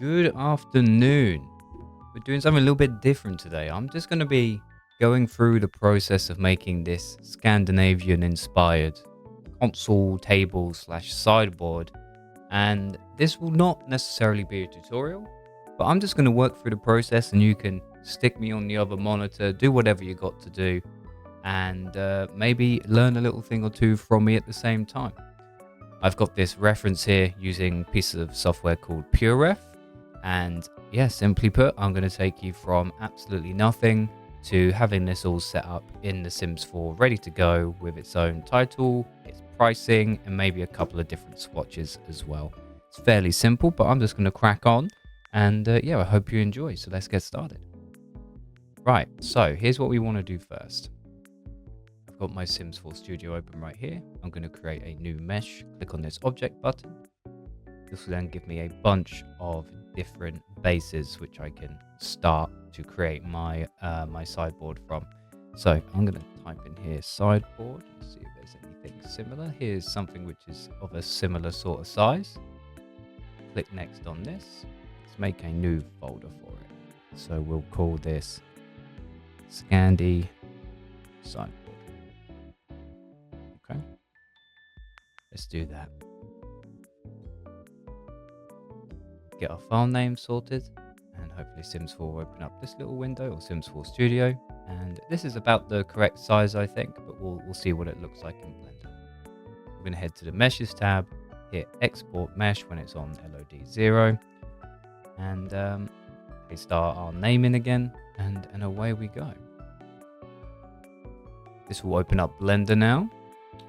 Good afternoon. We're doing something a little bit different today. I'm just going to be going through the process of making this Scandinavian inspired console table slash sideboard. And this will not necessarily be a tutorial, but I'm just going to work through the process and you can stick me on the other monitor, do whatever you got to do, and maybe learn a little thing or two from me at the same time. I've got this reference here using pieces of software called PureRef. And yeah, simply put, I'm going to take you from absolutely nothing to having this all set up in The Sims 4, ready to go with its own title, its pricing, and maybe a couple of different swatches as well. It's fairly simple, but I'm just going to crack on. And yeah, I hope you enjoy. So let's get started. Right, so here's what we want to do first. I've got my Sims 4 Studio open right here. I'm going to create a new mesh. Click on this object button. This will then give me a bunch of different bases which I can start to create my my sideboard from. So I'm going to type in here sideboard and see if there's anything similar. Here's something which is of a similar sort of size. Click next on this. Let's make a new folder for it. So we'll call this Scandi sideboard. Okay, let's do that. Get our file name sorted, and hopefully Sims 4 will open up this little window, or Sims 4 Studio. And this is about the correct size, I think, but we'll see what it looks like in Blender. We're going to head to the Meshes tab, hit Export Mesh when it's on LOD 0, and we start our name in again, and away we go. This will open up Blender now,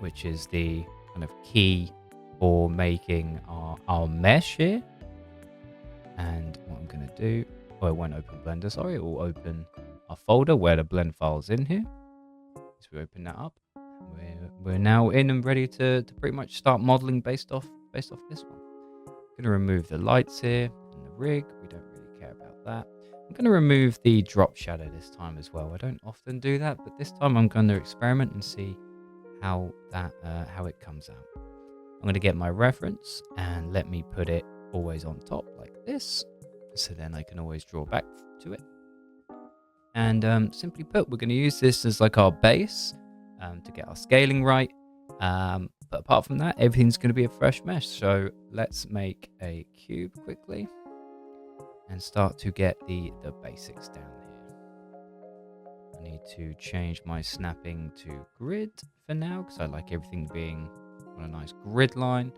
which is the kind of key for making our mesh here. And what I'm going to do, it won't open Blender, sorry, it will open our folder where the blend file's in here. So we open that up. We're now in and ready to pretty much start modeling based off this one. I'm going to remove the lights here and the rig. We don't really care about that. I'm going to remove the drop shadow this time as well. I don't often do that, but this time I'm going to experiment and see how it comes out. I'm going to get my reference and let me put it always on top like this, so then I can always draw back to it. And simply put, we're going to use this as like our base to get our scaling right, but apart from that, everything's going to be a fresh mesh. So let's make a cube quickly and start to get the basics down here. I need to change my snapping to grid for now because I like everything being on a nice grid line.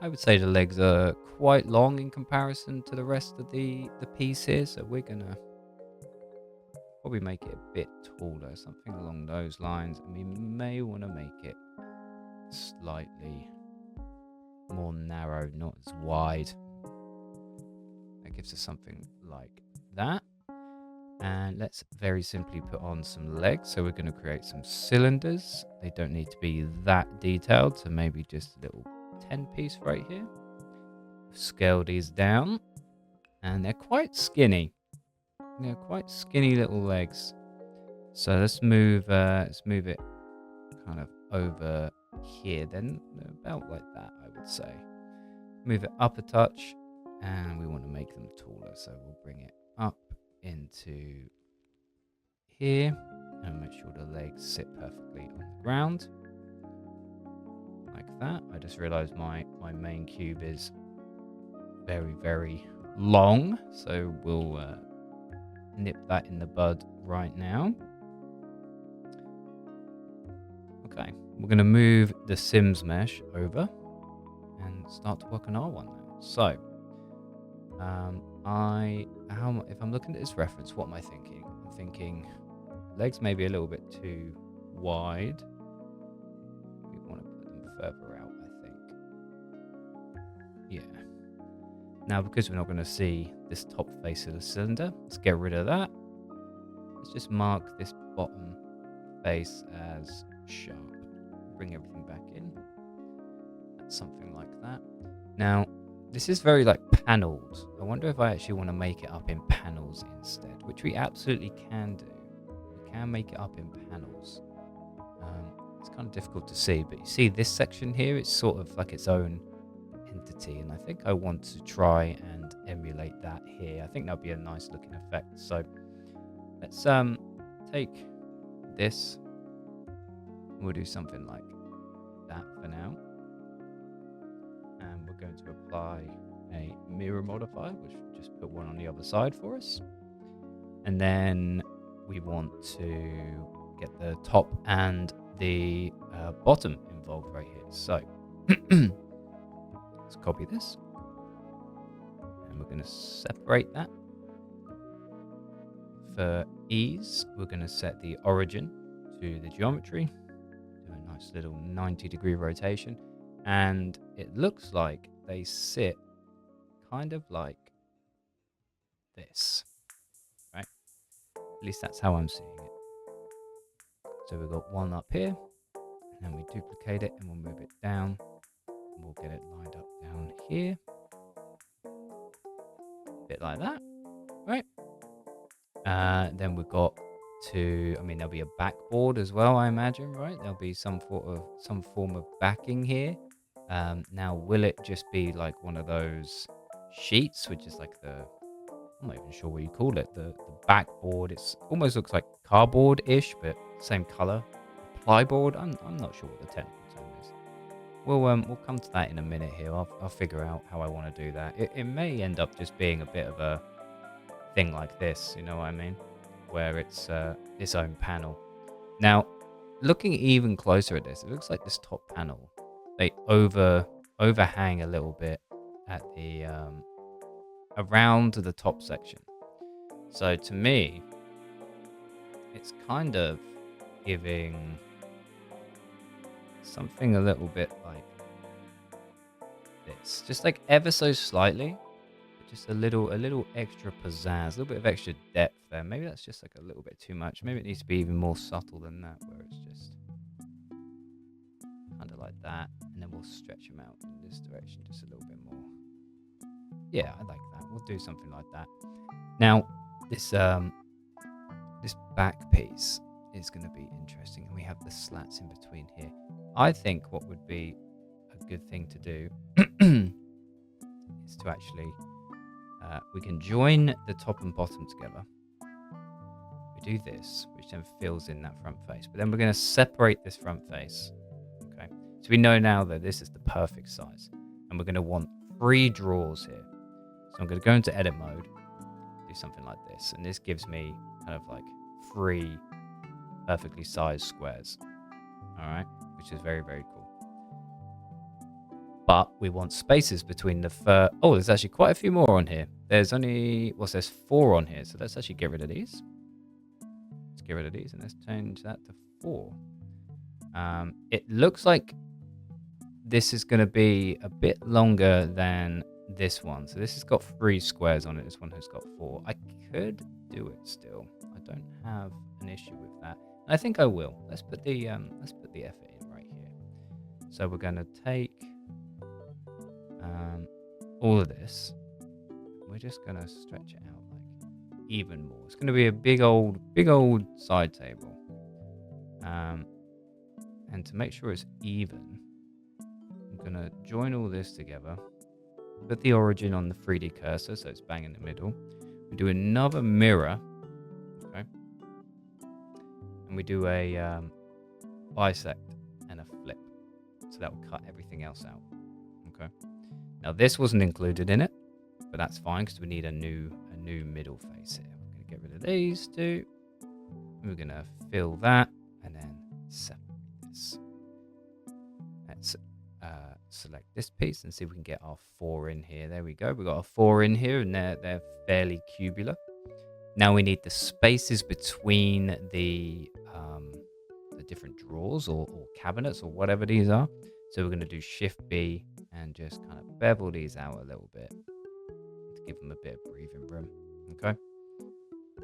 I would say the legs are quite long in comparison to the rest of the piece here, so we're gonna probably make it a bit taller, something along those lines, and we may want to make it slightly more narrow, not as wide. That gives us something like that. And let's very simply put on some legs. So we're going to create some cylinders. They don't need to be that detailed, so maybe just a little 10 piece right here. Scale these down, and they're quite skinny. They're quite skinny little legs. So let's move it kind of over here, then about like that, I would say. Move it up a touch, and we want to make them taller, so we'll bring it up into here and make sure the legs sit perfectly on the ground like that. I just realized my main cube is very, very long, so we'll nip that in the bud right now. Okay, we're going to move the Sims mesh over and start to work on our one now. So if I'm looking at this reference, what am I thinking? I'm thinking legs maybe a little bit too wide. We want to put them further out, I think. Yeah. Now, because we're not going to see this top face of the cylinder, let's get rid of that. Let's just mark this bottom face as sharp. Bring everything back in. That's something like that. Now, this is very like paneled. I wonder if I actually want to make it up in panels instead, which we absolutely can do. We can make it up in panels. It's kind of difficult to see, but you see this section here, it's sort of like its own entity, and I think I want to try and emulate that here. I think that'll be a nice looking effect. So let's take this. We'll do something like that for now. And we're going to apply a mirror modifier, which will just put one on the other side for us. And then we want to get the top and the bottom involved right here. So let's copy this. And we're going to separate that. For ease, we're going to set the origin to the geometry. Do a nice little 90-degree rotation. And it looks like they sit kind of like this, right? At least that's how I'm seeing it. So we've got one up here, and then we duplicate it and we'll move it down. And we'll get it lined up down here. A bit like that, right? Then we've got there'll be a backboard as well, I imagine, right? There'll be some form of backing here. Now, will it just be like one of those sheets, which is like I'm not even sure what you call it, the backboard? It almost looks like cardboard-ish, but same color. Plyboard. I'm not sure what the technical term is. We'll come to that in a minute here. I'll figure out how I want to do that. It may end up just being a bit of a thing like this, you know what I mean? Where it's its own panel. Now, looking even closer at this, it looks like this top panel, they overhang a little bit at the around the top section. So to me, it's kind of giving something a little bit like this, just like ever so slightly, but just a little extra pizzazz, a little bit of extra depth there. Maybe that's just like a little bit too much. Maybe it needs to be even more subtle than that, where it's just kind of like that, and then we'll stretch them out in this direction just a little bit more. Yeah, I like that. We'll do something like that. Now, this back piece is going to be interesting, and we have the slats in between here. I think what would be a good thing to do is to actually we can join the top and bottom together. We do this, which then fills in that front face, but then we're going to separate this front face. Okay, so we know now that this is the perfect size, and we're going to want 3 drawers here. So I'm going to go into edit mode, do something like this, and this gives me kind of like 3 perfectly sized squares. All right, which is very, very cool. But we want spaces between the oh, there's actually quite a few more on here. There's 4 on here, so let's actually get rid of these. Let's get rid of these, and let's change that to 4. It looks like this is going to be a bit longer than this one. So this has got 3 squares on it. This one has got 4. I could do it still. I don't have an issue with that. And I think I will. Let's put the effort in right here. So we're going to take all of this. We're just going to stretch it out like even more. It's going to be a big old side table. And to make sure it's even, I'm going to join all this together. Put the origin on the 3D cursor, so it's bang in the middle. We do another mirror, okay, and we do a bisect and a flip, so that will cut everything else out. Okay. Now this wasn't included in it, but that's fine because we need a new middle face here. We're going to get rid of these 2. We're going to fill that and then separate this. Let's select this piece and see if we can get our 4 in here. There we go. We've got our 4 in here, and they're fairly cubular. Now we need the spaces between the different drawers or cabinets or whatever these are. So we're going to do Shift B and just kind of bevel these out a little bit to give them a bit of breathing room. Okay,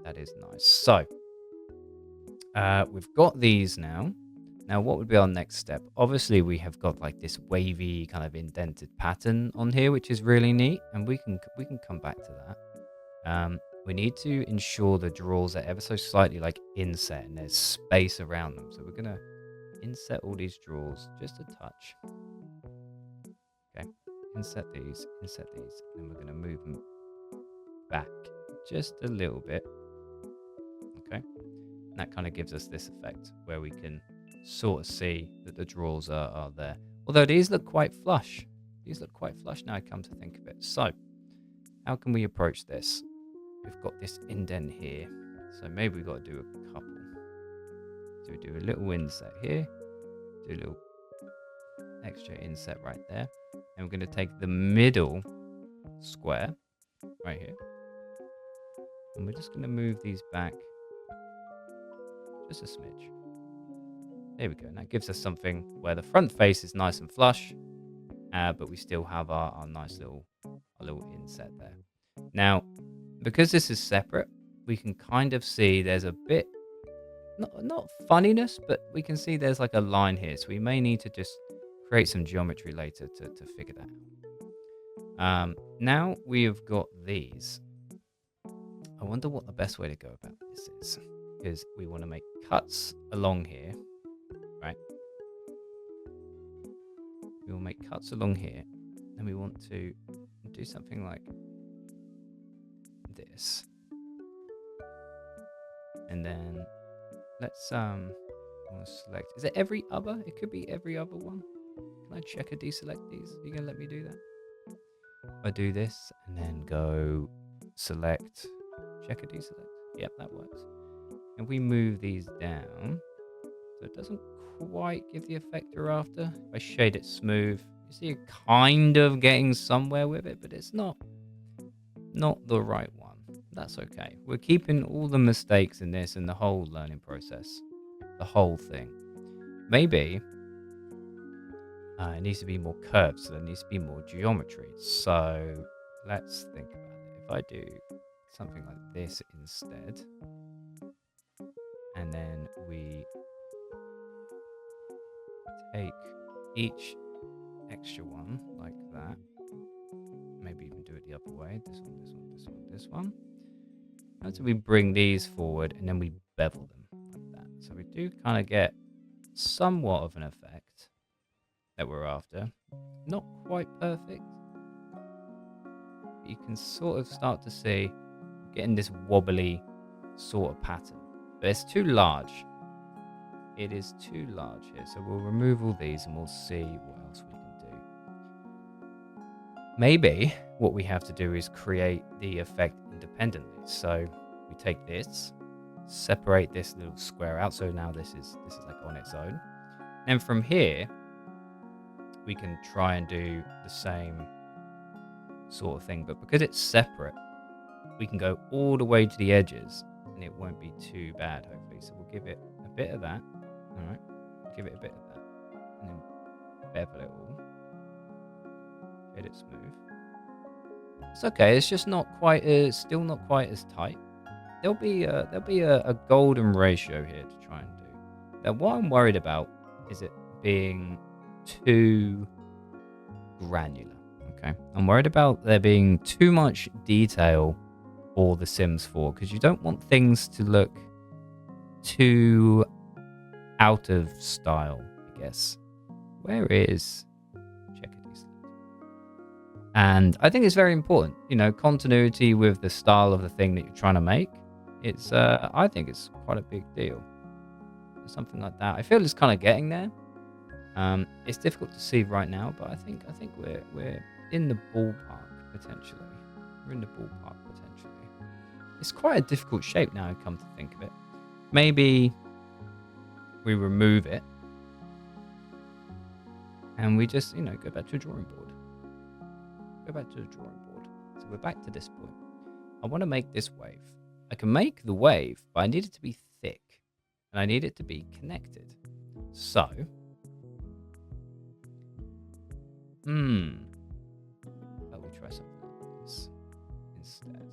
that is nice. So we've got these now. Now, what would be our next step? Obviously, we have got like this wavy kind of indented pattern on here, which is really neat, and we can come back to that. We need to ensure the drawers are ever so slightly like inset and there's space around them. So we're gonna inset all these drawers just a touch. Okay, inset these, and then we're gonna move them just a little bit. Okay. And that kind of gives us this effect where we can sort of see that the drawers are there. Although these look quite flush. These look quite flush now I come to think of it. So how can we approach this? We've got this indent here. So maybe we've got to do a couple. So we do a little inset here. Do a little extra inset right there. And we're going to take the middle square right here. And we're just going to move these back just a smidge. There we go. And that gives us something where the front face is nice and flush, but we still have our nice little inset there. Now, because this is separate, we can kind of see there's a bit, not funniness, but we can see there's like a line here. So we may need to just create some geometry later to figure that out. Now we have got these. I wonder what the best way to go about this is. Because we want to make cuts along here, right? We will make cuts along here. And we want to do something like this. And then let's I want to select. Is it every other? It could be every other one. Can I check or deselect these? Are you gonna let me do that? If I do this and then go select, check or deselect. Yep, that works. And we move these down so it doesn't quite give the effect we're after. If I shade it smooth, you see you're kind of getting somewhere with it, but it's not the right one. That's okay. We're keeping all the mistakes in this and the whole learning process, the whole thing. Maybe it needs to be more curved, so there needs to be more geometry. So let's think about it. If I do something like this instead, and then we take each extra one like that, maybe even do it the other way, this one, this one, this one, this one. Until we bring these forward and then we bevel them like that. So we do kind of get somewhat of an effect that we're after. Not quite perfect, but you can sort of start to see getting this wobbly sort of pattern. But it's too large. It is too large here. So we'll remove all these and we'll see what else we can do. Maybe what we have to do is create the effect independently. So we take this, separate this little square out. So now this is like on its own. And from here, we can try and do the same sort of thing. But because it's separate, we can go all the way to the edges and it won't be too bad, hopefully. So we'll give it a bit of that. All right. Give it a bit of that. And then bevel it all. Shade it smooth. It's okay. It's just not quite as, still not quite as tight. There'll be a golden ratio here to try and do. Now, what I'm worried about is it being too granular. Okay. I'm worried about there being too much detail for The Sims 4 because you don't want things to look too out of style, I guess. Where is check it easily? And I think it's very important, you know, continuity with the style of the thing that you're trying to make. It's I think it's quite a big deal. Something like that. I feel it's kind of getting there. It's difficult to see right now, but I think we're in the ballpark potentially. We're in the ballpark potentially. It's quite a difficult shape now I come to think of it. Maybe we remove it and we just, you know, go back to the drawing board. Go back to the drawing board. So we're back to this point. I want to make this wave. I can make the wave, but I need it to be thick and I need it to be connected. So, let me try something like this instead.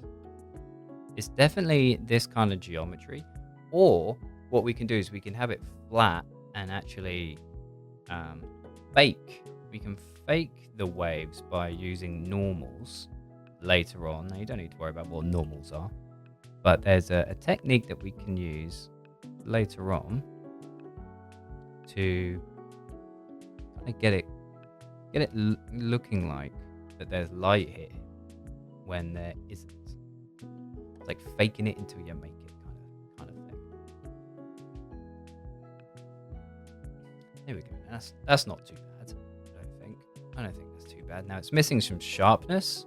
It's definitely this kind of geometry, or what we can do is we can have it flat and actually fake. We can fake the waves by using normals later on. Now you don't need to worry about what normals are, but there's a technique that we can use later on to kind of get it looking like that there's light here when there isn't. So like faking it until you make it kind of thing. There we go. That's not too bad. I don't think that's too bad. Now it's missing some sharpness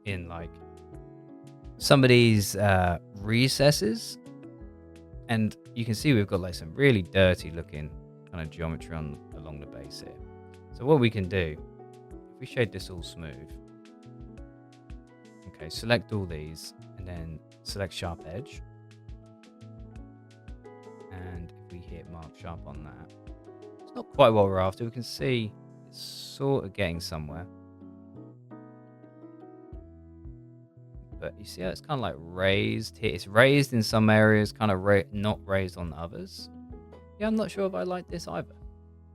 in like some of these recesses, and you can see we've got like some really dirty looking kind of geometry along the base here. So what we can do, if we shade this all smooth, okay, select all these and then select sharp edge, and if we hit mark sharp on that, it's not quite what we're after. We can see it's sort of getting somewhere, but you see how it's kind of like raised here. It's raised in some areas, kind of not raised on others. Yeah, I'm not sure if I like this either.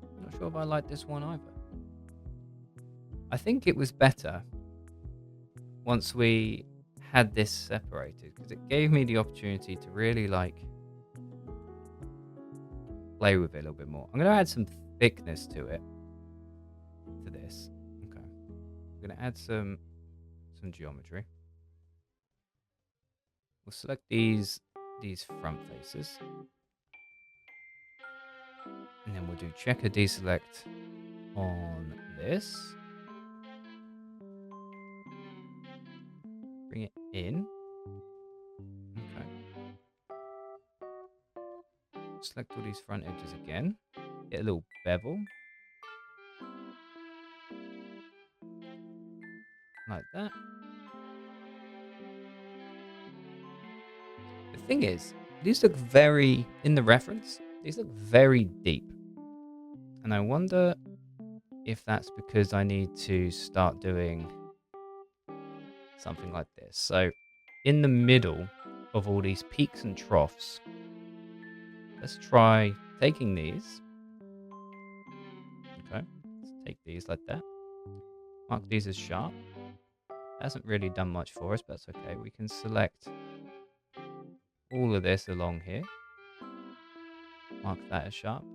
I'm not sure if I like this one either. I think it was better once we had this separated, because it gave me the opportunity to really like play with it a little bit more. I'm going to add some thickness to it, to this. Okay. I'm going to add some geometry. We'll select these front faces. And then we'll do checker deselect on this. Bring it in. Okay. Select all these front edges again. Get a little bevel. Like that. The thing is, these look very, in the reference, these look very deep. And I wonder if that's because I need to start doing something like this. So in the middle of all these peaks and troughs, let's try taking these. Okay, let's take these like that. Mark these as sharp. Hasn't really done much for us, but that's okay. We can select all of this along here. Mark that as sharp.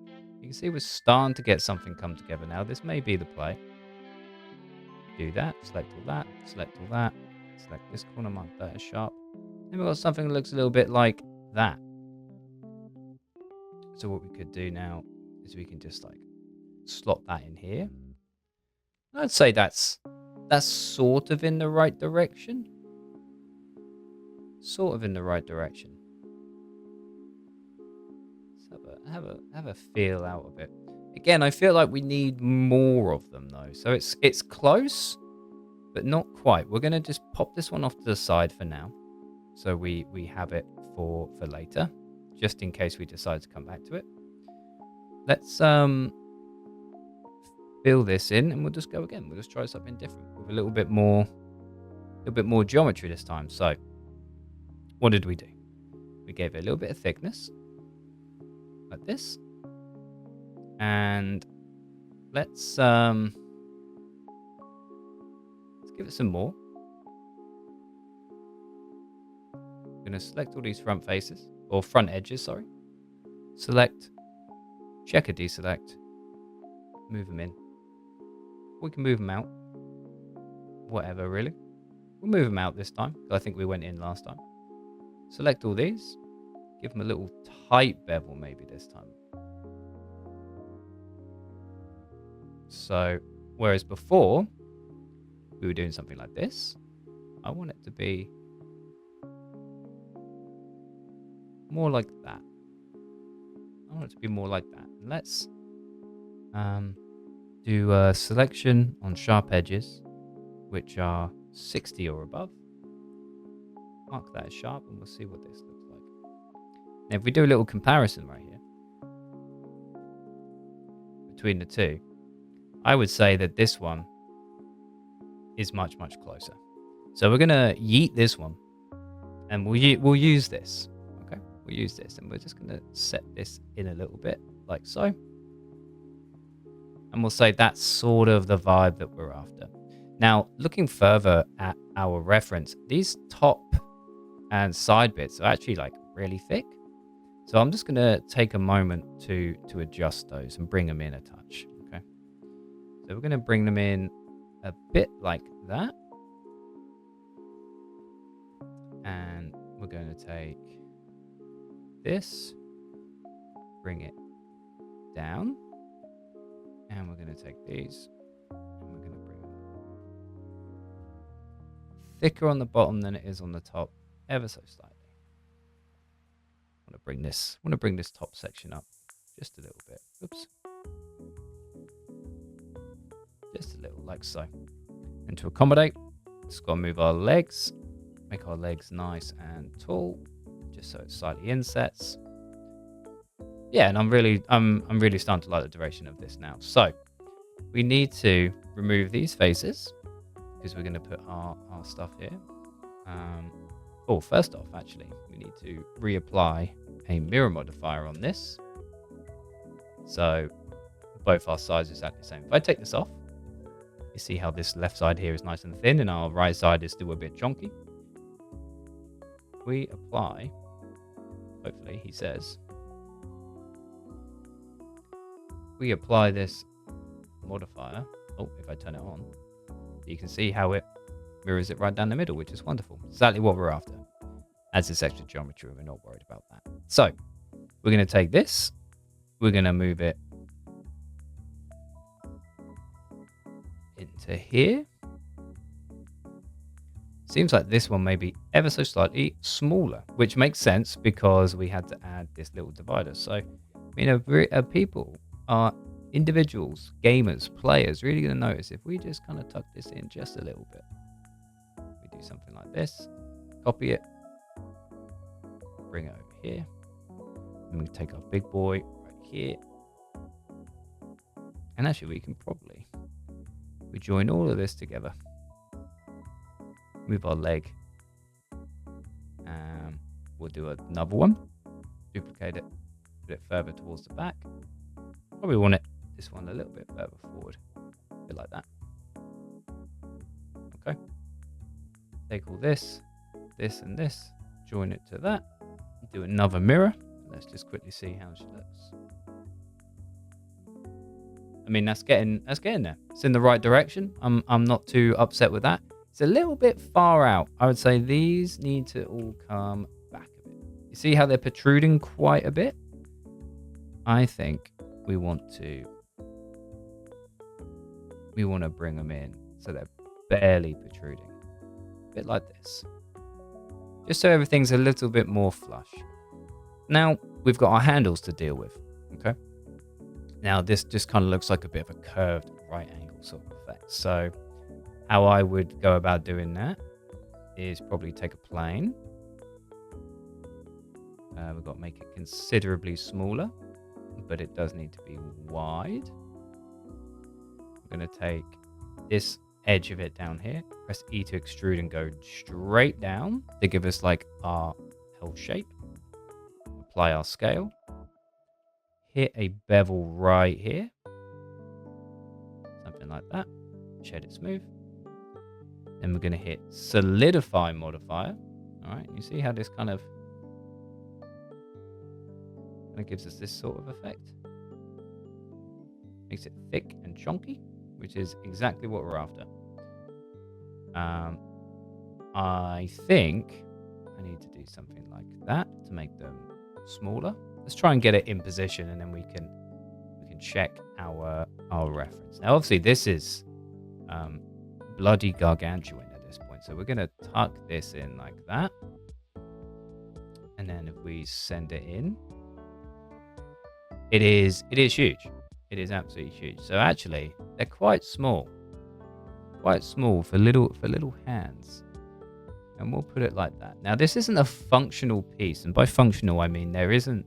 You can see we're starting to get something come together now. This may be the play. Do that, select all that, select all that, select this corner, mark that as sharp. Then we've got something that looks a little bit like that. So what we could do now is we can just like slot that in here. I'd say that's sort of in the right direction. Sort of in the right direction. Let's have a feel out of it. Again, I feel like we need more of them though. So it's close, but not quite. We're gonna just pop this one off to the side for now. So we have it for later, just in case we decide to come back to it. Let's fill this in and we'll just go again. We'll just try something different with a little bit more geometry this time. So what did we do? We gave it a little bit of thickness like this. And let's give it some more. I'm going to select all these front faces, or front edges, sorry. Select, checker deselect, move them in. We can move them out. Whatever, really. We'll move them out this time, because I think we went in last time. Select all these. Give them a little tight bevel maybe this time. So, whereas before, we were doing something like this, I want it to be more like that. I want it to be more like that. Let's do a selection on sharp edges, which are 60 or above. Mark that as sharp and we'll see what this looks like. Now, if we do a little comparison right here between the two, I would say that this one is much, much closer. So we're going to yeet this one and we'll use this. Okay, we'll use this and we're just going to set this in a little bit like so. And we'll say that's sort of the vibe that we're after. Now, looking further at our reference, these top and side bits are actually like really thick. So I'm just going to take a moment to adjust those and bring them in a touch. Okay. So we're going to bring them in a bit like that. we're going to take this, bring it down, and we're going to take these, and we're going to bring them thicker on the bottom than it is on the top, ever so slightly. I want to bring this top section up just a little bit. Oops. Just a little, like so. And to accommodate, just got to move our legs, make our legs nice and tall, just so it slightly insets. Yeah, and I'm really starting to like the direction of this now. So we need to remove these faces because we're going to put our stuff here. First off, actually, we need to reapply a mirror modifier on this. So both our sides are exactly the same. If I take this off, you see how this left side here is nice and thin and our right side is still a bit chunky. We apply, hopefully he says, we apply this modifier. Oh, if I turn it on, you can see how it mirrors it right down the middle, which is wonderful. Exactly what we're after. Adds this extra geometry, we're not worried about that. So we're going to take this, we're going to move it into here. Seems like this one may be ever so slightly smaller, which makes sense because we had to add this little divider. So, people are individuals, gamers, players, really going to notice if we just kind of tuck this in just a little bit. We do something like this, copy it, bring it over here, and we take our big boy right here. And actually, we can probably join all of this together. Move our leg. We'll do another one. Duplicate it. Put it further towards the back. Probably want this one a little bit further forward. A bit like that. Okay. Take all this, and this. Join it to that. Do another mirror. Let's just quickly see how she looks. I mean, that's getting there. It's in the right direction. I'm not too upset with that. It's a little bit far out. I would say these need to all come back a bit. You see how they're protruding quite a bit? I think we want to bring them in so they're barely protruding. A bit like this. Just so everything's a little bit more flush. Now, we've got our handles to deal with. Okay? Now, this just kind of looks like a bit of a curved right angle sort of effect. So how I would go about doing that is probably take a plane. We've got to make it considerably smaller, but it does need to be wide. I'm going to take this edge of it down here, press E to extrude and go straight down to give us like our L shape. Apply our scale. Hit a bevel right here. Something like that. Shed it smooth. Then we're going to hit solidify modifier. All right, you see how this kind of gives us this sort of effect. Makes it thick and chunky, which is exactly what we're after. I think I need to do something like that to make them smaller. Let's try and get it in position, and then we can check our reference. Now, obviously, this is bloody gargantuan at this point, so we're going to tuck this in like that, and then if we send it in, it is huge. It is absolutely huge. So actually, they're quite small for little hands. And we'll put it like that. Now, this isn't a functional piece, and by functional, I mean there isn't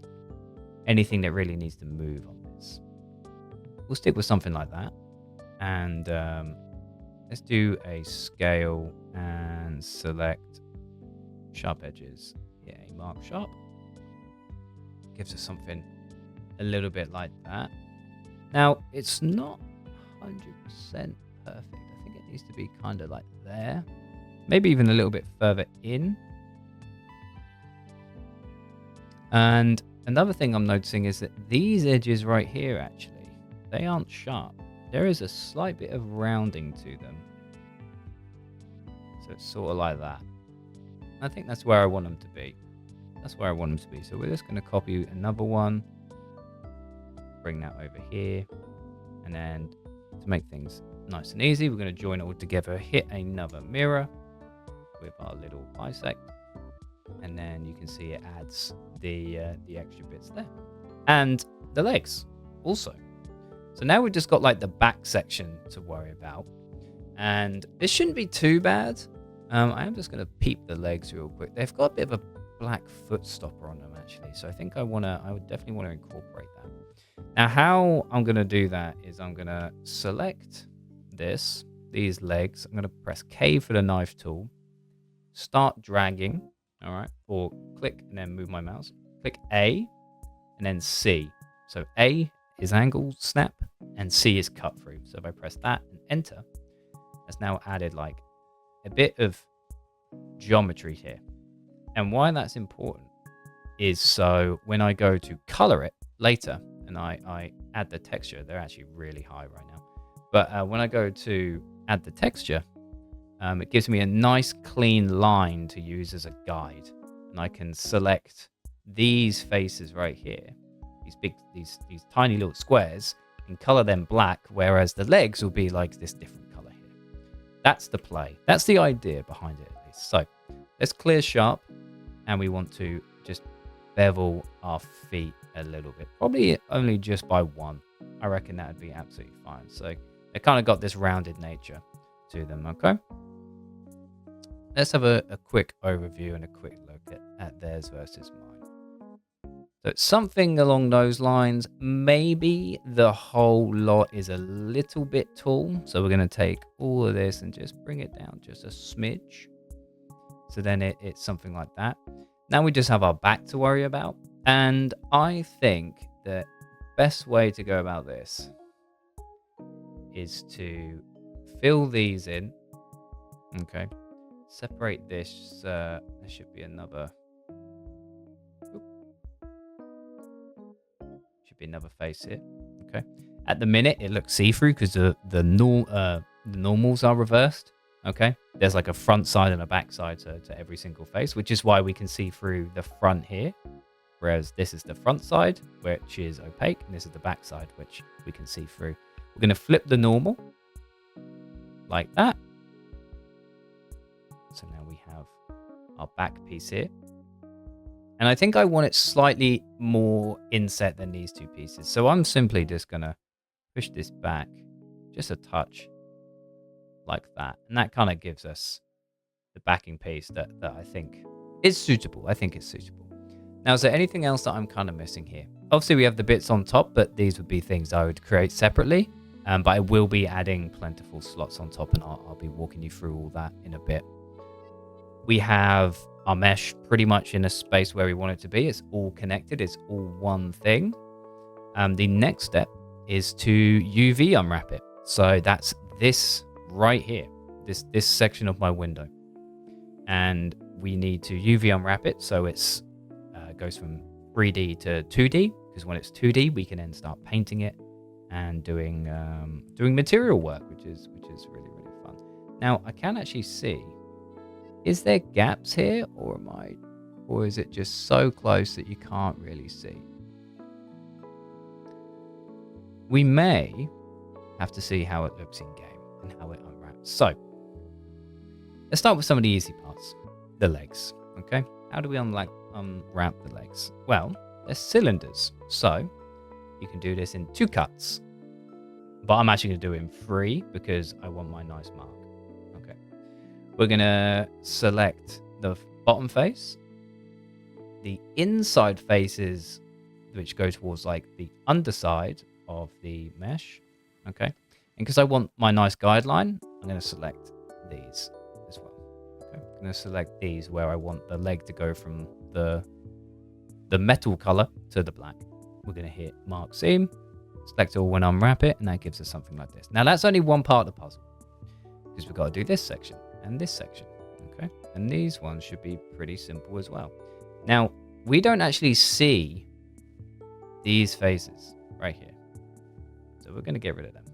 anything that really needs to move on this. We'll stick with something like that. And let's do a scale and select sharp edges. Yeah, mark sharp. Gives us something a little bit like that. Now, it's not 100% perfect. I think it needs to be kind of like there. Maybe even a little bit further in. And another thing I'm noticing is that these edges right here, actually, they aren't sharp. There is a slight bit of rounding to them. So it's sort of like that. I think that's where I want them to be. That's where I want them to be. So we're just going to copy another one. Bring that over here. And then to make things nice and easy, we're going to join it all together. Hit another mirror with our little bisect. And then you can see it adds the extra bits there. And the legs also. So now we've just got like the back section to worry about. And this shouldn't be too bad. I am just going to peep the legs real quick. They've got a bit of a black foot stopper on them actually. So I think I would definitely want to incorporate that. Now how I'm going to do that is I'm going to select these legs. I'm going to press K for the knife tool. Start dragging. All right. Or click and then move my mouse. Click A and then C. So A is angle snap and C is cut through. So if I press that and enter, that's now added like a bit of geometry here. And why that's important is so when I go to color it later and I add the texture, they're actually really high right now. But when I go to add the texture, it gives me a nice clean line to use as a guide. And I can select these faces right here, these tiny little squares, and color them black, whereas the legs will be like this different color here. That's the play. That's the idea behind it at least. So let's clear sharp, and we want to just bevel our feet a little bit, probably only just by one. I reckon that would be absolutely fine. So they kind of got this rounded nature to them. Okay, let's have a quick overview and a quick look at theirs versus mine. So it's something along those lines. Maybe the whole lot is a little bit tall, so we're going to take all of this and just bring it down just a smidge. So then it's something like that. Now we just have our back to worry about. And I think the best way to go about this is to fill these in. Okay. Separate this. There should be another. Should be another face here. Okay. At the minute, it looks see-through because the normals are reversed. Okay, there's like a front side and a back side to every single face, which is why we can see through the front here. Whereas this is the front side, which is opaque, and this is the back side, which we can see through. We're going to flip the normal like that. So now we have our back piece here. And I think I want it slightly more inset than these two pieces. So I'm simply just going to push this back just a touch. Like that, and that kind of gives us the backing piece that I think is suitable. I think it's suitable. Now, is there anything else that I'm kind of missing here? Obviously, we have the bits on top, but these would be things I would create separately. But I will be adding plentiful slots on top, and I'll be walking you through all that in a bit. We have our mesh pretty much in a space where we want it to be. It's all connected. It's all one thing. The next step is to UV unwrap it. So that's this right here, this section of my window, and we need to UV unwrap it so it's goes from 3D to 2D, because when it's 2D we can then start painting it and doing material work, which is really fun. Now I can actually see, is there gaps here, or is it just so close that you can't really see? We may have to see how it looks in game and how it unwraps. So let's start with some of the easy parts, the legs. Okay, how do we unwrap the legs? Well, they're cylinders, so you can do this in 2 cuts, but I'm actually going to do it in 3 because I want my nice mark. Okay, we're going to select the bottom face, the inside faces, which go towards like the underside of the mesh. Okay, and because I want my nice guideline, I'm going to select these as well. Okay, I'm going to select these where I want the leg to go from the metal color to the black. We're going to hit mark seam, select all when unwrap it, and that gives us something like this. Now that's only one part of the puzzle, because we've got to do this section and this section. Okay, and these ones should be pretty simple as well. Now we don't actually see these faces right here, so we're going to get rid of them.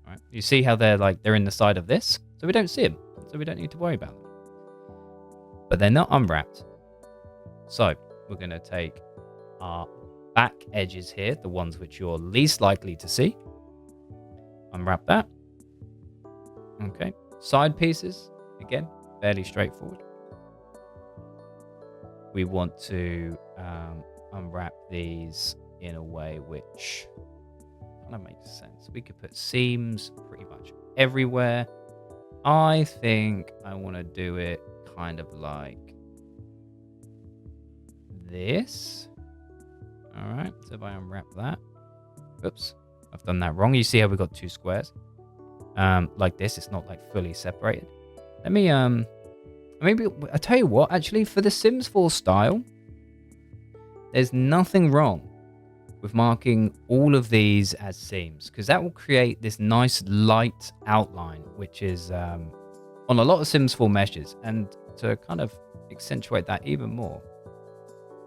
All right, you see how they're in the side of this, so we don't see them, so we don't need to worry about them. but they're not unwrapped. So we're going to take our back edges here, the ones which you're least likely to see. Unwrap that. Okay. Side pieces, again, fairly straightforward. We want to unwrap these in a way which kind of makes sense. We could put seams pretty much everywhere. I think I want to do it kind of like this. All right, so if I unwrap that, oops, I've done that wrong. You see how we got two squares? Like this, it's not like fully separated. Let me maybe I tell you what, actually, for the Sims 4 style, there's nothing wrong with marking all of these as seams, because that will create this nice light outline, which is on a lot of Sims 4 meshes. And to kind of accentuate that even more,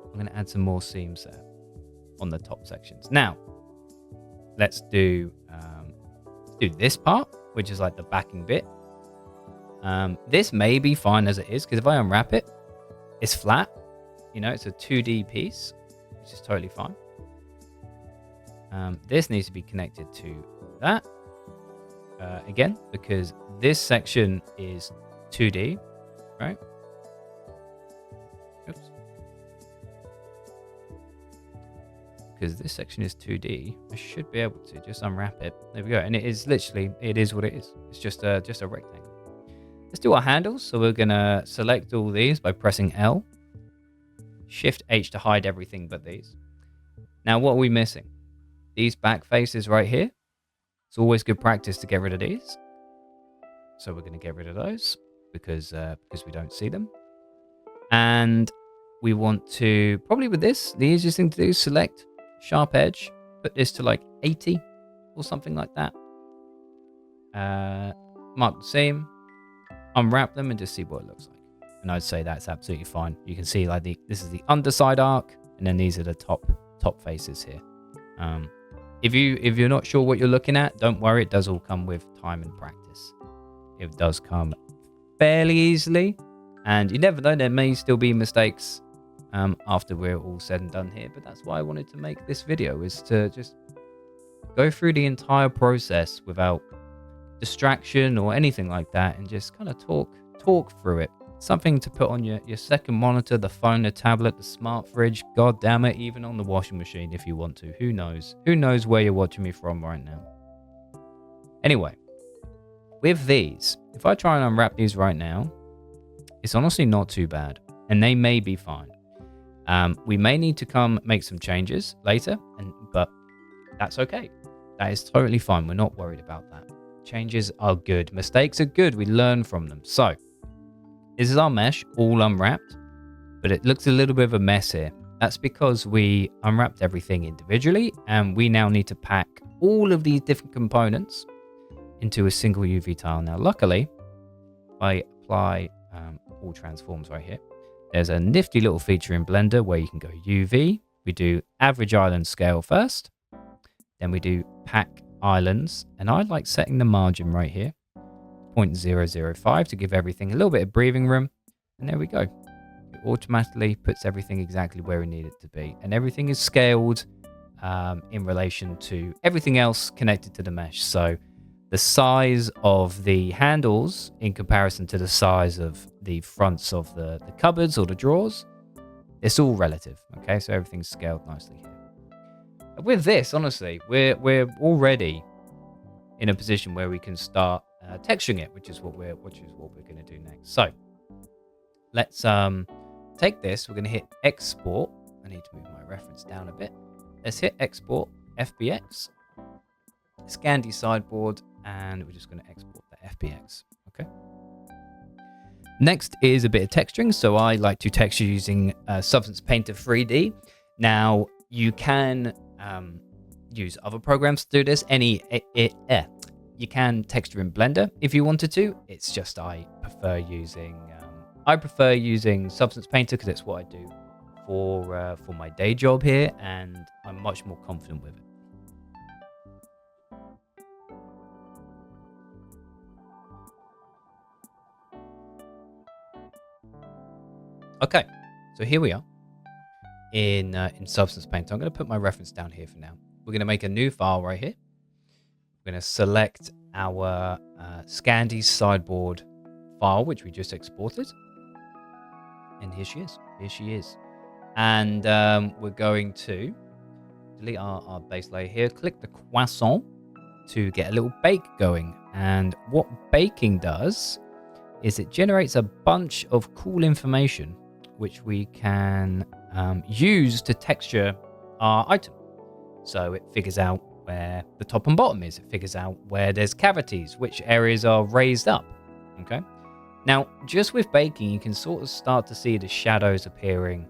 I'm going to add some more seams there on the top sections. Now, let's do this part, which is like the backing bit. This may be fine as it is, because if I unwrap it, it's flat. You know, it's a 2D piece, which is totally fine. This needs to be connected to that. Again, because this section is 2D, right? Oops. Because this section is 2D, I should be able to just unwrap it. There we go. And it is literally, it is what it is. It's just a rectangle. Let's do our handles. So we're going to select all these by pressing L. Shift H to hide everything but these. Now, what are we missing? These back faces right here. It's always good practice to get rid of these. So we're going to get rid of those because we don't see them. And we want to, probably with this, the easiest thing to do is select sharp edge, put this to like 80 or something like that. Mark the seam, unwrap them and just see what it looks like. And I'd say that's absolutely fine. You can see like this is the underside arc, and then these are the top faces here. If you're not sure what you're looking at, don't worry. It does all come with time and practice. It does come fairly easily, and you never know, there may still be mistakes after we're all said and done here. But that's why I wanted to make this video, is to just go through the entire process without distraction or anything like that, and just kind of talk through it. Something to put on your second monitor, the phone, the tablet, the smart fridge, god damn it, even on the washing machine if you want to. Who knows? Who knows where you're watching me from right now? Anyway, with these, if I try and unwrap these right now, it's honestly not too bad, and they may be fine. We may need to come make some changes later, but that's okay. That is totally fine. We're not worried about that. Changes are good. Mistakes are good. We learn from them. So, this is our mesh, all unwrapped, but it looks a little bit of a mess here. That's because we unwrapped everything individually, and we now need to pack all of these different components into a single UV tile. Now, luckily, I apply all transforms right here. There's a nifty little feature in Blender where you can go UV. We do average island scale first. Then we do pack islands, and I like setting the margin right here. 0.005 to give everything a little bit of breathing room, and there we go. It automatically puts everything exactly where we need it to be, and everything is scaled in relation to everything else connected to the mesh. So the size of the handles in comparison to the size of the fronts of the cupboards or the drawers, it's all relative. Okay, so everything's scaled nicely here. With this, honestly, we're already in a position where we can start texturing it, which is what we're going to do next. So let's take this. We're going to hit export. I need to move my reference down a bit. Let's hit export FBX, Scandi sideboard, and we're just going to export the FBX. Okay. Next is a bit of texturing. So I like to texture using Substance Painter 3D. Now you can use other programs to do this. You can texture in Blender if you wanted to. It's just I prefer using Substance Painter because it's what I do for my day job here, and I'm much more confident with it. Okay, so here we are in Substance Paint. I'm going to put my reference down here for now. We're going to make a new file right here. We're going to select our Scandi sideboard file, which we just exported. And here she is. Here she is. And we're going to delete our base layer here. Click the croissant to get a little bake going. And what baking does is it generates a bunch of cool information which we can use to texture our item. So it figures out where the top and bottom is. It figures out where there's cavities, which areas are raised up. Okay. Now, just with baking, you can sort of start to see the shadows appearing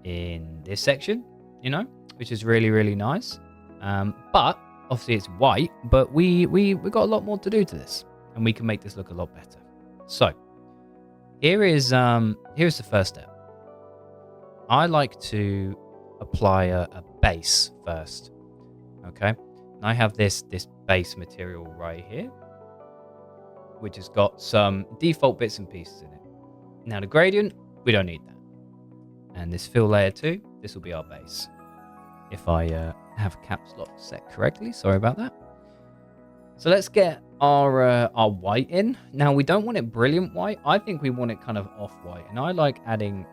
in this section, you know, which is really, really nice. But obviously it's white, but we got a lot more to do to this, and we can make this look a lot better. So here's the first step. I like to apply a base first. Okay, and I have this base material right here, which has got some default bits and pieces in it. Now the gradient, we don't need that. And this fill layer too, this will be our base. If I have caps lock set correctly, sorry about that. So let's get our white in. Now we don't want it brilliant white. I think we want it kind of off-white. And I like adding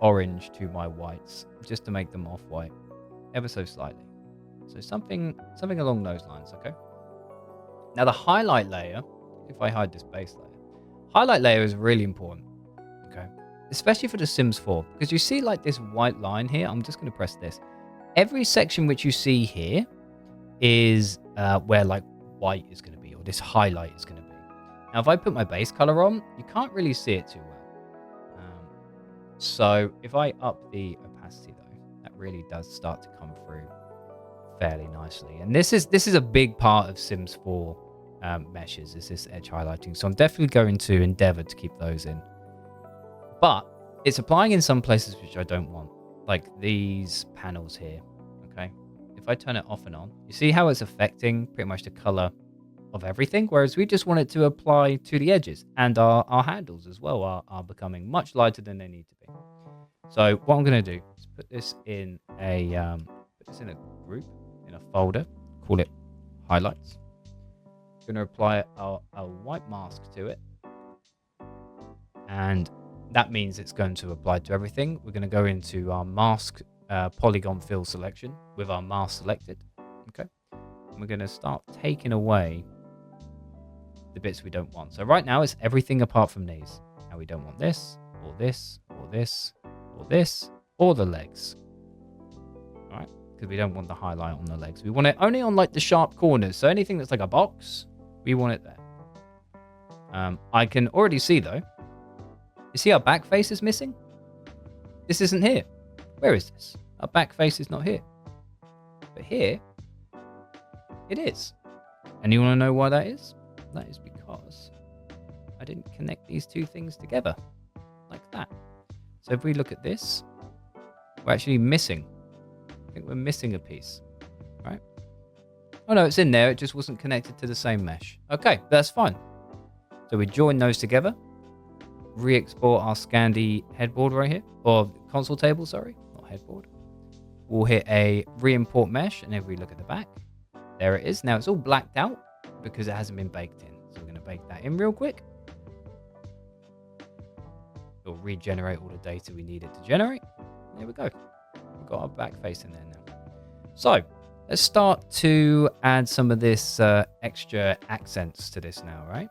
orange to my whites just to make them off-white ever so slightly. So something along those lines, okay? Now the highlight layer, if I hide this base layer, highlight layer is really important, okay? Especially for The Sims 4, because you see like this white line here. I'm just going to press this. Every section which you see here is where like white is going to be, or this highlight is going to be. Now if I put my base color on, you can't really see it too well. So if I up the opacity though, that really does start to come through fairly nicely. And this is a big part of Sims 4 meshes, is this edge highlighting. So I'm definitely going to endeavor to keep those in. But it's applying in some places which I don't want, like these panels here, okay? If I turn it off and on, you see how it's affecting pretty much the color of everything, whereas we just want it to apply to the edges, and our handles as well are becoming much lighter than they need to be. So what I'm going to do is put this in a group, in a folder, call it highlights. I'm going to apply a white mask to it, and that means it's going to apply to everything. We're going to go into our mask polygon fill selection with our mask selected, okay? And we're going to start taking away the bits we don't want. So right now it's everything apart from these. Now we don't want this, or this, or this, or this, or the legs. All right, because we don't want the highlight on the legs. We want it only on like the sharp corners. So anything that's like a box, we want it there. I can already see though. You see our back face is missing? This isn't here. Where is this? Our back face is not here. But here, it is. And you want to know why that is? That is because I didn't connect these two things together like that. So if we look at this, we're actually missing. I think we're missing a piece, right? Oh no, it's in there. It just wasn't connected to the same mesh. Okay, that's fine. So we join those together, re-export our Scandi headboard right here, or console table, sorry, not headboard. We'll hit a re-import mesh, and if we look at the back, there it is. Now it's all blacked out because it hasn't been baked in. So we're going to bake that in real quick. It'll regenerate all the data we need it to generate. There we go. We've got our back face in there now. So let's start to add some of this extra accents to this now, right?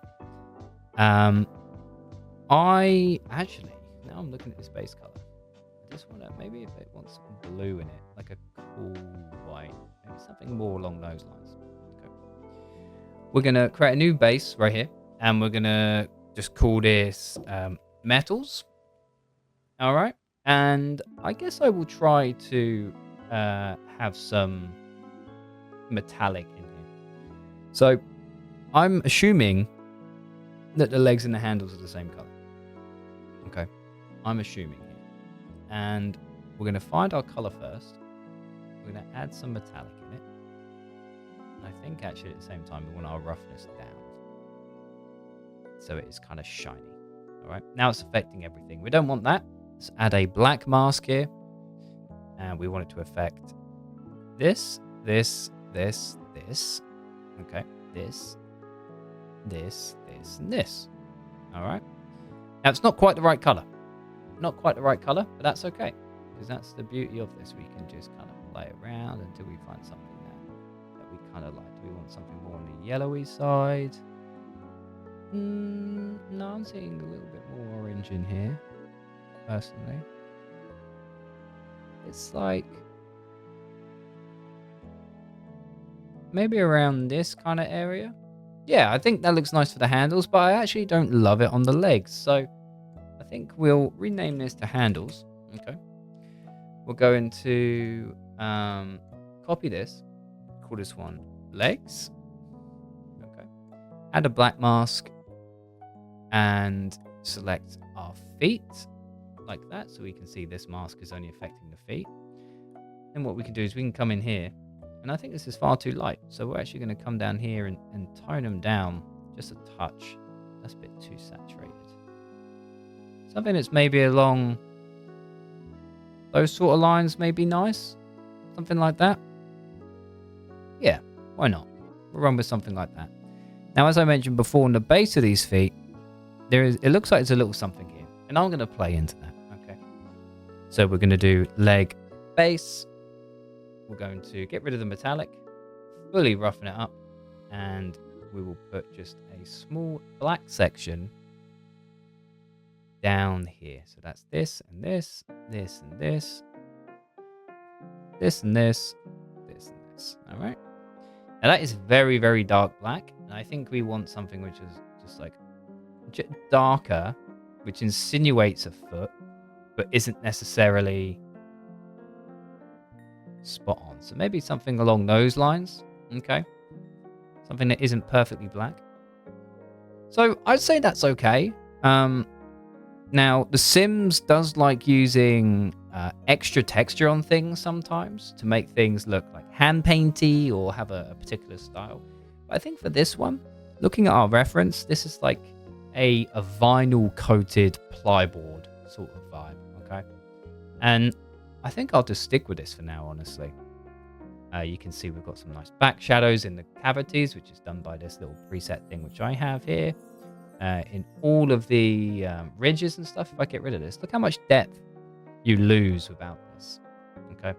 I actually, now I'm looking at this base color. I just want to, maybe if it wants some blue in it, like a cool white, maybe something more along those lines. Okay. We're going to create a new base right here, and we're going to just call this metals. All right. And I guess I will try to have some metallic in here. So I'm assuming that the legs and the handles are the same color. Okay. I'm assuming here. And we're going to find our color first. We're going to add some metallic in it. And I think actually at the same time we want our roughness down, so it is kind of shiny. All right. Now it's affecting everything. We don't want that. Let's add a black mask here. And we want it to affect this, this, this, this. Okay, this, this, this, and this. All right. Now, it's not quite the right color. Not quite the right color, but that's okay. Because that's the beauty of this. We can just kind of play around until we find something that we kind of like. Do we want something more on the yellowy side? No, I'm seeing a little bit more orange in here, personally. It's like maybe around this kind of area. Yeah, I think that looks nice for the handles, but I actually don't love it on the legs. So I think we'll rename this to handles. Okay. We'll go into copy this, call this one legs. Okay. Add a black mask and select our feet like that, so we can see this mask is only affecting the feet. Then what we can do is we can come in here, and I think this is far too light, so we're actually going to come down here and tone them down just a touch. That's a bit too saturated. Something that's maybe along those sort of lines may be nice. Something like that. Yeah, why not? We'll run with something like that. Now, as I mentioned before, on the base of these feet, it looks like there's a little something here, and I'm going to play into that. Okay. So we're going to do leg base. We're going to get rid of the metallic, fully roughen it up, and we will put just a small black section down here. So that's this and this, this and this, this and this, this and this. All right. Now that is very, very dark black, and I think we want something which is just like darker, which insinuates a foot, but isn't necessarily spot on. So maybe something along those lines. Okay. Something that isn't perfectly black. So I'd say that's okay. Now, The Sims does like using extra texture on things sometimes to make things look like hand painty or have a particular style. But I think for this one, looking at our reference, this is like a vinyl coated plyboard sort of vibe. Okay. And I think I'll just stick with this for now, honestly. You can see we've got some nice back shadows in the cavities, which is done by this little preset thing, which I have here. In all of the ridges and stuff, if I get rid of this, look how much depth you lose without this. Okay.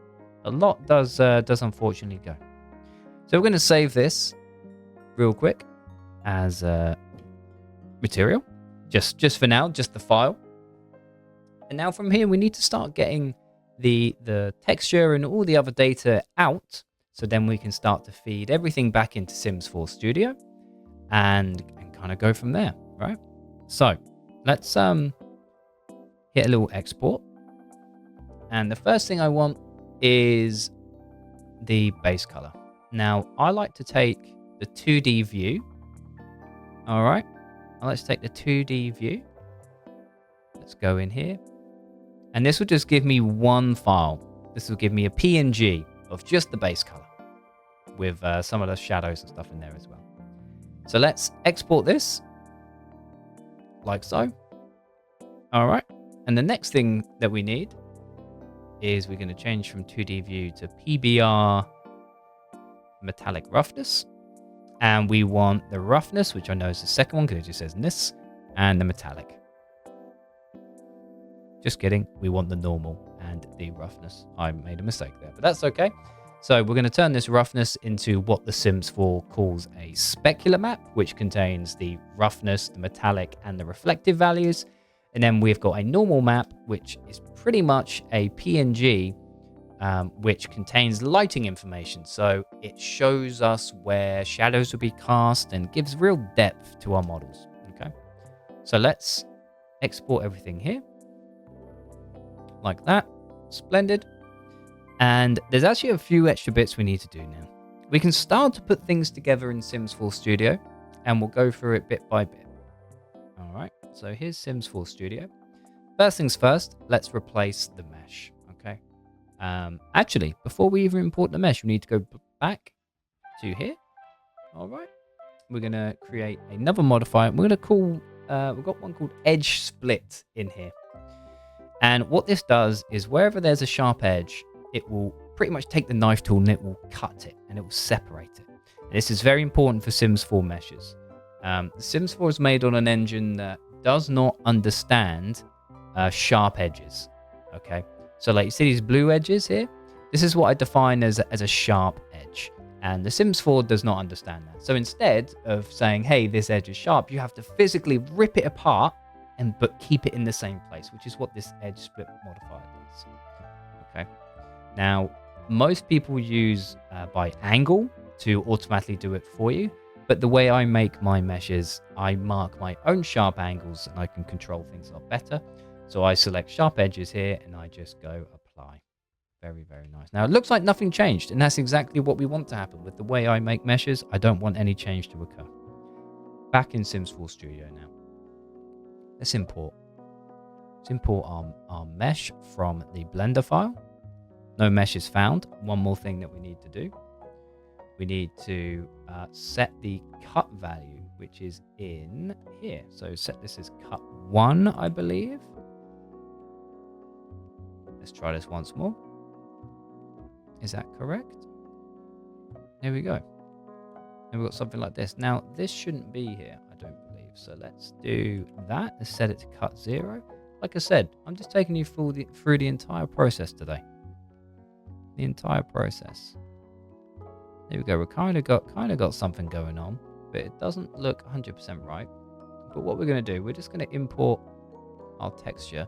A lot does unfortunately go. So we're going to save this real quick as material. Just for now, just the file. And now from here, we need to start getting the texture and all the other data out, so then we can start to feed everything back into Sims 4 Studio and kind of go from there, right? So let's hit a little export, and the first thing I want is the base color. Now I like to take the 2D view. All right, I like to take the 2D view. Let's go in here. And this will just give me one file. This will give me a PNG of just the base color with some of the shadows and stuff in there as well. So let's export this like so. All right. And the next thing that we need is we're going to change from 2D view to PBR metallic roughness. And we want the roughness, which I know is the second one because it just says this, and the metallic. Just kidding. We want the normal and the roughness. I made a mistake there, but that's okay. So we're going to turn this roughness into what The Sims 4 calls a specular map, which contains the roughness, the metallic, and the reflective values. And then we've got a normal map, which is pretty much a PNG, which contains lighting information. So it shows us where shadows will be cast and gives real depth to our models. Okay. So let's export everything here. Like that. Splendid. And there's actually a few extra bits we need to do now. We can start to put things together in Sims 4 Studio, and we'll go through it bit by bit. All right, so here's Sims 4 Studio. First things first, let's replace the mesh, okay? Actually, before we even import the mesh, we need to go back to here. All right, we're going to create another modifier. We're going to call, we've got one called Edge Split in here. And what this does is wherever there's a sharp edge, it will pretty much take the knife tool and it will cut it and it will separate it. And this is very important for Sims 4 meshes. The Sims 4 is made on an engine that does not understand sharp edges. Okay, so like you see these blue edges here, this is what I define as a sharp edge. And the Sims 4 does not understand that. So instead of saying, hey, this edge is sharp, you have to physically rip it apart but keep it in the same place, which is what this edge split modifier does. Okay. Now, most people use by angle to automatically do it for you. But the way I make my meshes, I mark my own sharp angles and I can control things a lot better. So I select sharp edges here and I just go apply. Very, very nice. Now, it looks like nothing changed, and that's exactly what we want to happen. With the way I make meshes, I don't want any change to occur. Back in Sims 4 Studio now. Let's import. Let's import our mesh from the Blender file. No mesh is found. One more thing that we need to do. We need to set the cut value, which is in here. So set this as cut 1, I believe. Let's try this once more. Is that correct? There we go. And we've got something like this. Now, this shouldn't be here, I don't believe. So let's do that. Let's set it to cut 0. Like I said, I'm just taking you through the entire process today. The entire process. There we go. We kind of got something going on, but it doesn't look 100% right. But what we're going to do, we're just going to import our texture,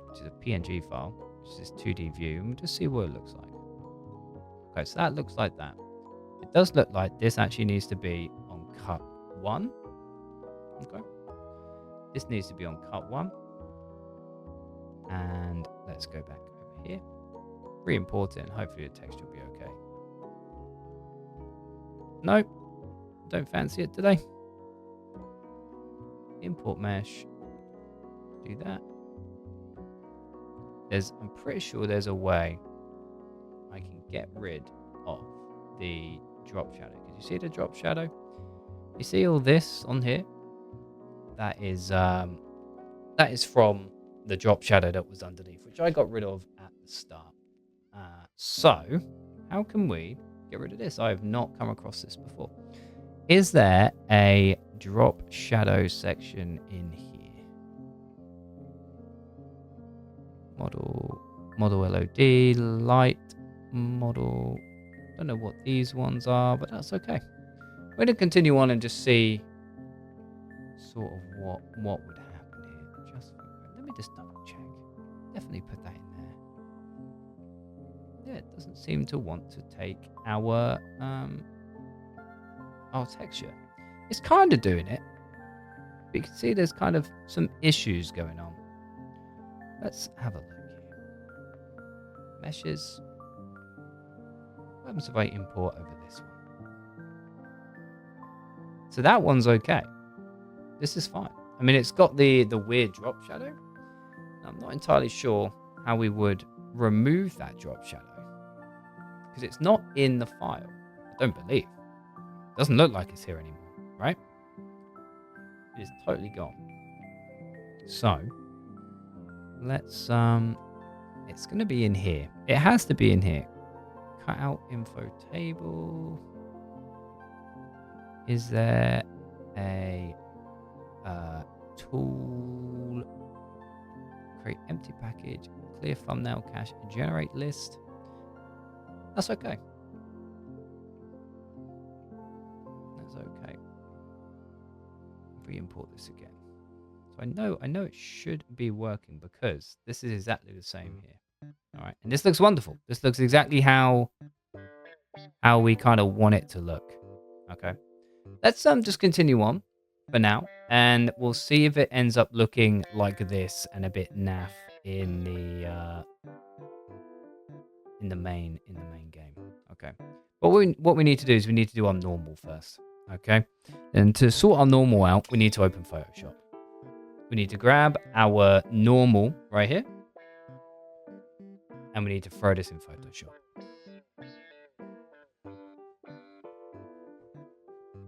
which is a PNG file, which is 2D view, and we'll just see what it looks like. Okay, so that looks like that. It does look like this actually needs to be on cut 1. Okay. This needs to be on cut 1. And let's go back over here. Re-import it, and hopefully the texture will be okay. Nope. Don't fancy it today. Import mesh. Do that. I'm pretty sure there's a way I can get rid of the drop shadow. Can you see the drop shadow? You see all this on here? That is from the drop shadow that was underneath, which I got rid of at the start. So how can we get rid of this? I have not come across this before. Is there a drop shadow section in here? Model LOD, light, model. Don't know what these ones are, but that's okay. We're going to continue on and just see sort of what would happen here. Let me just double check. Definitely put that in there. Yeah, it doesn't seem to want to take our texture. It's kind of doing it, but you can see there's kind of some issues going on. Let's have a look here. Meshes. What happens if I import over this one? So that one's okay. This is fine. I mean, it's got the weird drop shadow. I'm not entirely sure how we would remove that drop shadow, because it's not in the file. I don't believe. It doesn't look like it's here anymore, right? It is totally gone. So let's it's going to be in here. It has to be in here. Cut out info table. Is there a tool? Create empty package, clear thumbnail cache, generate list. That's okay. That's okay. If we import this again. So I know it should be working, because this is exactly the same here. All right. And this looks wonderful. This looks exactly how we kind of want it to look. Okay. Let's just continue on for now, and we'll see if it ends up looking like this and a bit naff in the main game. Okay. But what we need to do is we need to do our normal first. Okay. And to sort our normal out, we need to open Photoshop. We need to grab our normal right here, and we need to throw this in Photoshop.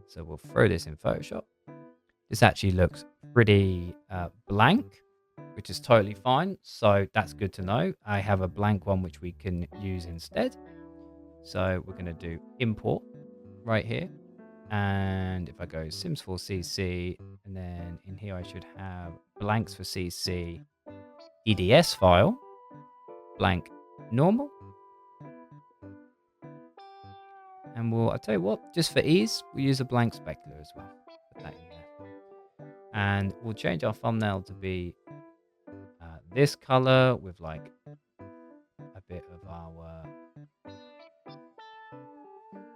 So we'll throw this in Photoshop. This actually looks pretty blank, which is totally fine. So that's good to know. I have a blank one which we can use instead. So we're going to do import right here. And if I go Sims 4 CC, and then in here I should have blanks for CC, EDS file, blank normal. And I'll tell you what, just for ease, we'll use a blank specular as well. Put that in there. And we'll change our thumbnail to be this color with like a bit of our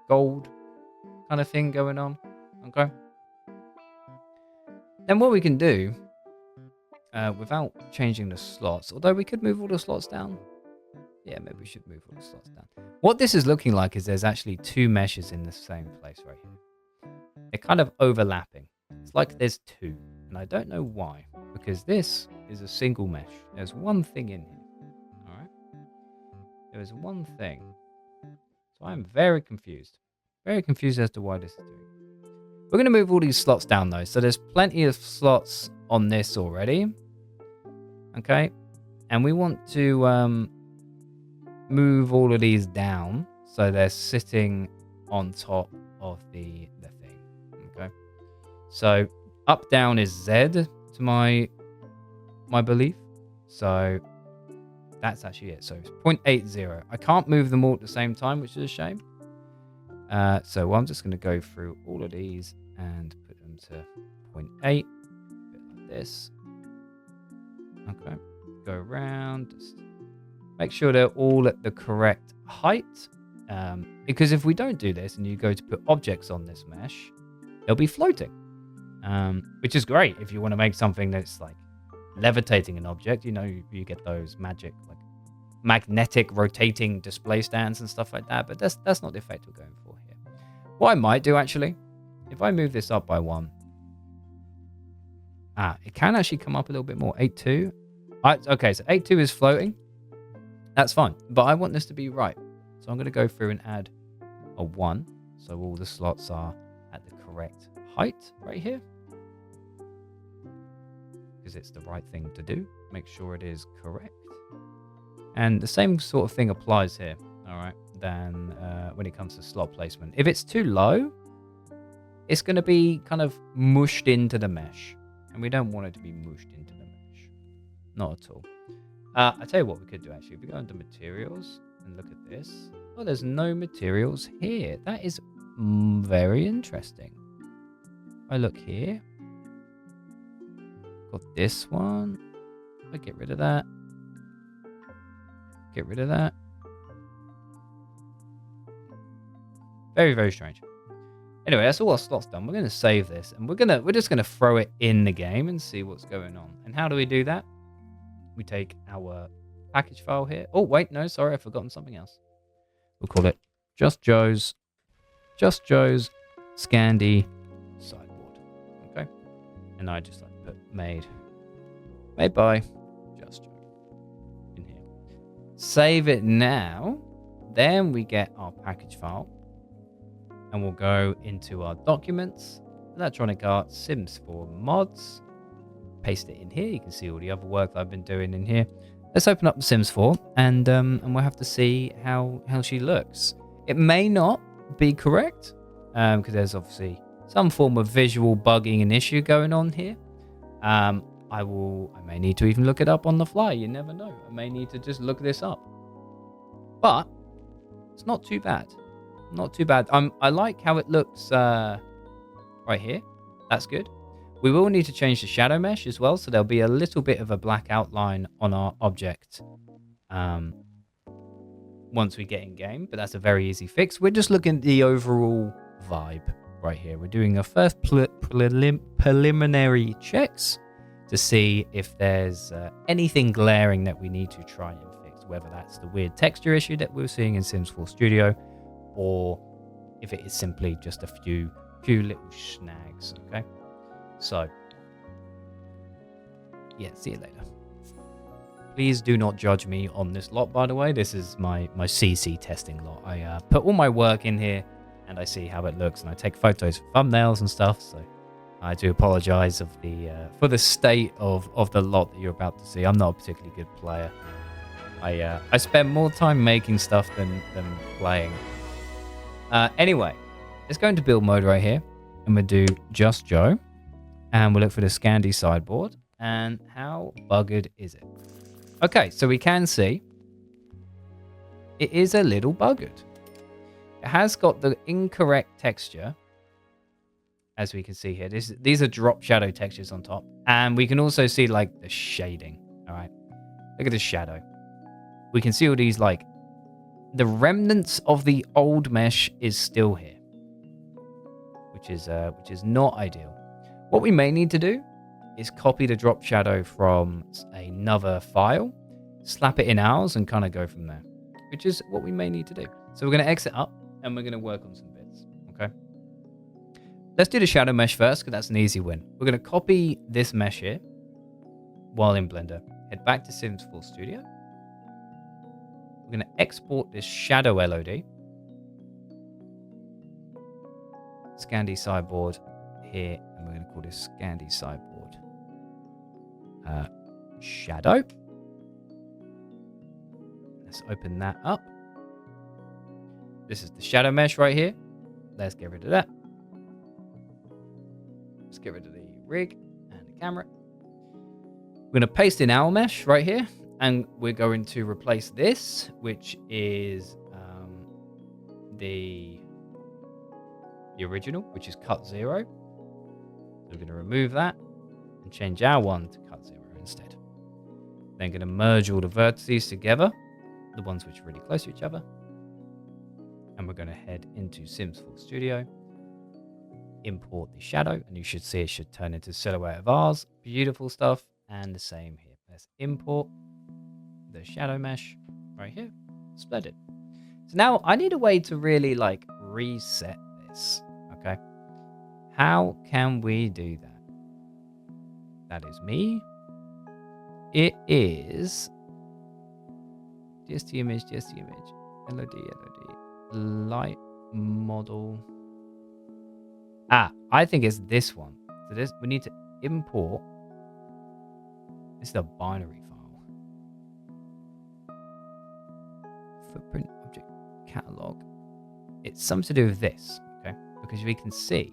gold kind of thing going on. Okay. Then what we can do, without changing the slots, although we could move all the slots down. Yeah, maybe we should move all the slots down. What this is looking like is there's actually two meshes in the same place right here. They're kind of overlapping. It's like there's two, and I don't know why, because this is a single mesh. There's one thing in here. All right. There is one thing. So I'm very confused. Very confused as to why this is doing. We're going to move all these slots down though. So there's plenty of slots on this already. Okay. And we want to move all of these down so they're sitting on top of the thing. Okay. So up down is Z to my belief. So that's actually it. So it's 0.80. I can't move them all at the same time, which is a shame. So I'm just going to go through all of these and put them to 0.8, a bit like this. Okay, go around, just make sure they're all at the correct height. Because if we don't do this and you go to put objects on this mesh, they'll be floating, which is great if you want to make something that's like levitating an object. You know, you get those magic like magnetic rotating display stands and stuff like that, but that's not the effect we're going for here. What I might do actually, if I move this up by 1, it can actually come up a little bit more. 8.2. Okay, so 8.2 is floating. That's fine, but I want this to be right, so I'm going to go through and add a 1, so all the slots are at the correct height right here, because it's the right thing to do. Make sure it is correct. And the same sort of thing applies here, all right, than when it comes to slot placement. If it's too low, it's going to be kind of mushed into the mesh, and we don't want it to be mushed into the mesh. Not at all. I tell you what we could do, actually. If we go into materials and look at this. Oh, there's no materials here. That is very interesting. If I look here, got this one. I get rid of that. Get rid of that. Very, very strange. Anyway, that's all our slots done. We're going to save this, and we're just going to throw it in the game and see what's going on. And how do we do that? We take our package file here. Oh, wait, no, sorry, I've forgotten something else. We'll call it Just Joe's Scandi Sideboard. Okay, and I just like put made by Just Joe in here. Save it now. Then we get our package file. And we'll go into our documents, Electronic Arts, Sims 4 mods, paste it in here. You can see all the other work that I've been doing in here. Let's open up the Sims 4 and we'll have to see how she looks. It may not be correct because there's obviously some form of visual bugging and issue going on here. I may need to even look it up on the fly. You never know. I may need to just look this up. But it's not too bad. Not too bad. I like how it looks right here. That's good. We will need to change the shadow mesh as well, so there'll be a little bit of a black outline on our object once we get in game, but that's a very easy fix. We're just looking at the overall vibe right here. We're doing our first preliminary checks to see if there's anything glaring that we need to try and fix, whether that's the weird texture issue that we're seeing in Sims 4 Studio, or if it is simply just a few little snags. Okay, so yeah, see you later. Please do not judge me on this lot, by the way. This is my CC testing lot. I put all my work in here and I see how it looks, and I take photos for thumbnails and stuff, so I do apologize for the state of the lot that you're about to see. I'm not a particularly good player. I spend more time making stuff than playing. Anyway, let's go into build mode right here, and we'll do just Joe, and we'll look for the Scandi sideboard. And how buggered is it? Okay, so we can see it is a little buggered. It has got the incorrect texture, as we can see here. These are drop shadow textures on top, and we can also see like the shading. All right, look at the shadow. We can see all these, like, the remnants of the old mesh is still here, which is not ideal. What we may need to do is copy the drop shadow from another file, slap it in ours, and kind of go from there, which is what we may need to do. So we're going to exit up, and we're going to work on some bits, okay? Let's do the shadow mesh first, because that's an easy win. We're going to copy this mesh here while in Blender. Head back to Sims 4 Studio. We're going to export this shadow LOD. Scandi sideboard here, and we're going to call this Scandi sideboard shadow. Let's open that up. This is the shadow mesh right here. Let's get rid of that. Let's get rid of the rig and the camera. We're going to paste in our mesh right here. And we're going to replace this, which is the original, which is cut 0. So we're going to remove that and change our one to cut 0 instead. Then going to merge all the vertices together, the ones which are really close to each other. And we're going to head into Sims 4 Studio, import the shadow, and you should see it should turn into silhouette of ours. Beautiful stuff. And the same here. Let's import the shadow mesh right here. Splendid. So now I need a way to really like reset this. Okay. How can we do that? That is me. It is DST image, LOD, light model. I think it's this one. So this, we need to import. This is a binary file. Footprint object catalog. It's something to do with this, okay? Because we can see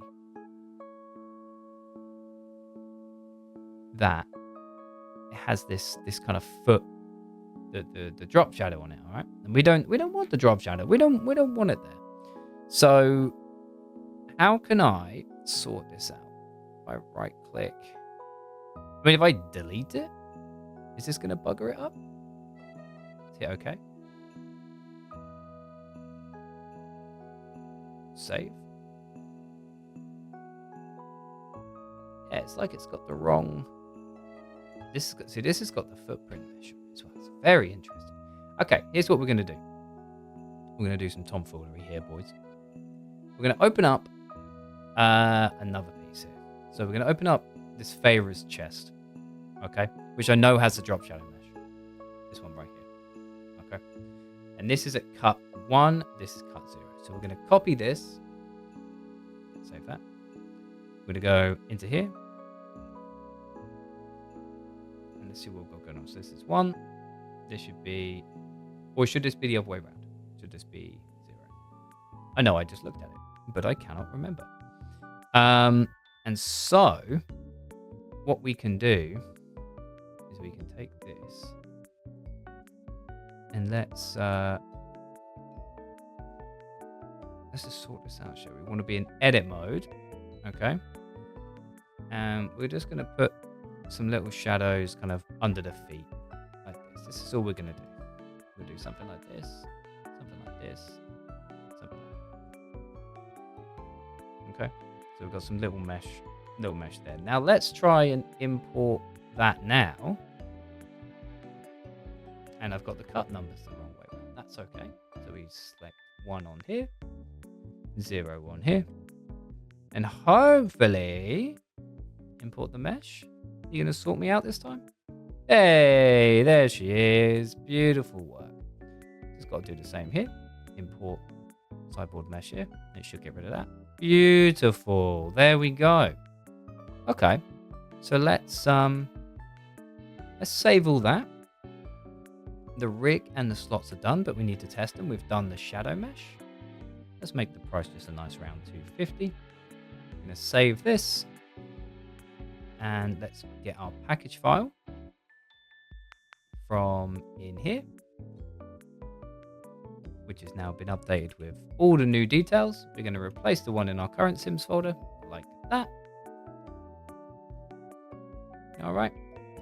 that it has this kind of foot, the drop shadow on it, all right? And we don't want the drop shadow. We don't want it there. So how can I sort this out? If I right click, I mean, if I delete it, is this going to bugger it up? Hit OK. Save. Yeah, it's like it's got the wrong. This has got the footprint mesh as well. It's very interesting. Okay, here's what we're going to do. We're going to do some tomfoolery here, boys. We're going to open up another piece here. So we're going to open up this Feyre's chest, okay, which I know has the drop shadow mesh. This one right here, okay. And this is at cut 1. This is cut 0. So we're going to copy this. Save that. We're going to go into here. And let's see what we've got going on. So this is 1. This should be, or should this be the other way around? Should this be 0? I know I just looked at it, but I cannot remember. And so what we can do is we can take this and let's just sort this out, shall we? We want to be in edit mode, okay? And we're just going to put some little shadows kind of under the feet, like this. This is all we're going to do. We'll do something like this, something like this, something like that. Okay, so we've got some little mesh there. Now let's try and import that now. And I've got the cut numbers the wrong way around. That's okay. So we select 1 on here, 0 on here, and hopefully import the mesh. You gonna sort me out this time? Hey, there she is. Beautiful work. Just got to do the same here. Import sideboard mesh here. It should get rid of that. Beautiful. There we go. Okay. So let's save all that. The rig and the slots are done, but we need to test them. We've done the shadow mesh. Let's make the price just a nice round 250. I'm going to save this. And let's get our package file from in here, which has now been updated with all the new details. We're going to replace the one in our current Sims folder like that. All right.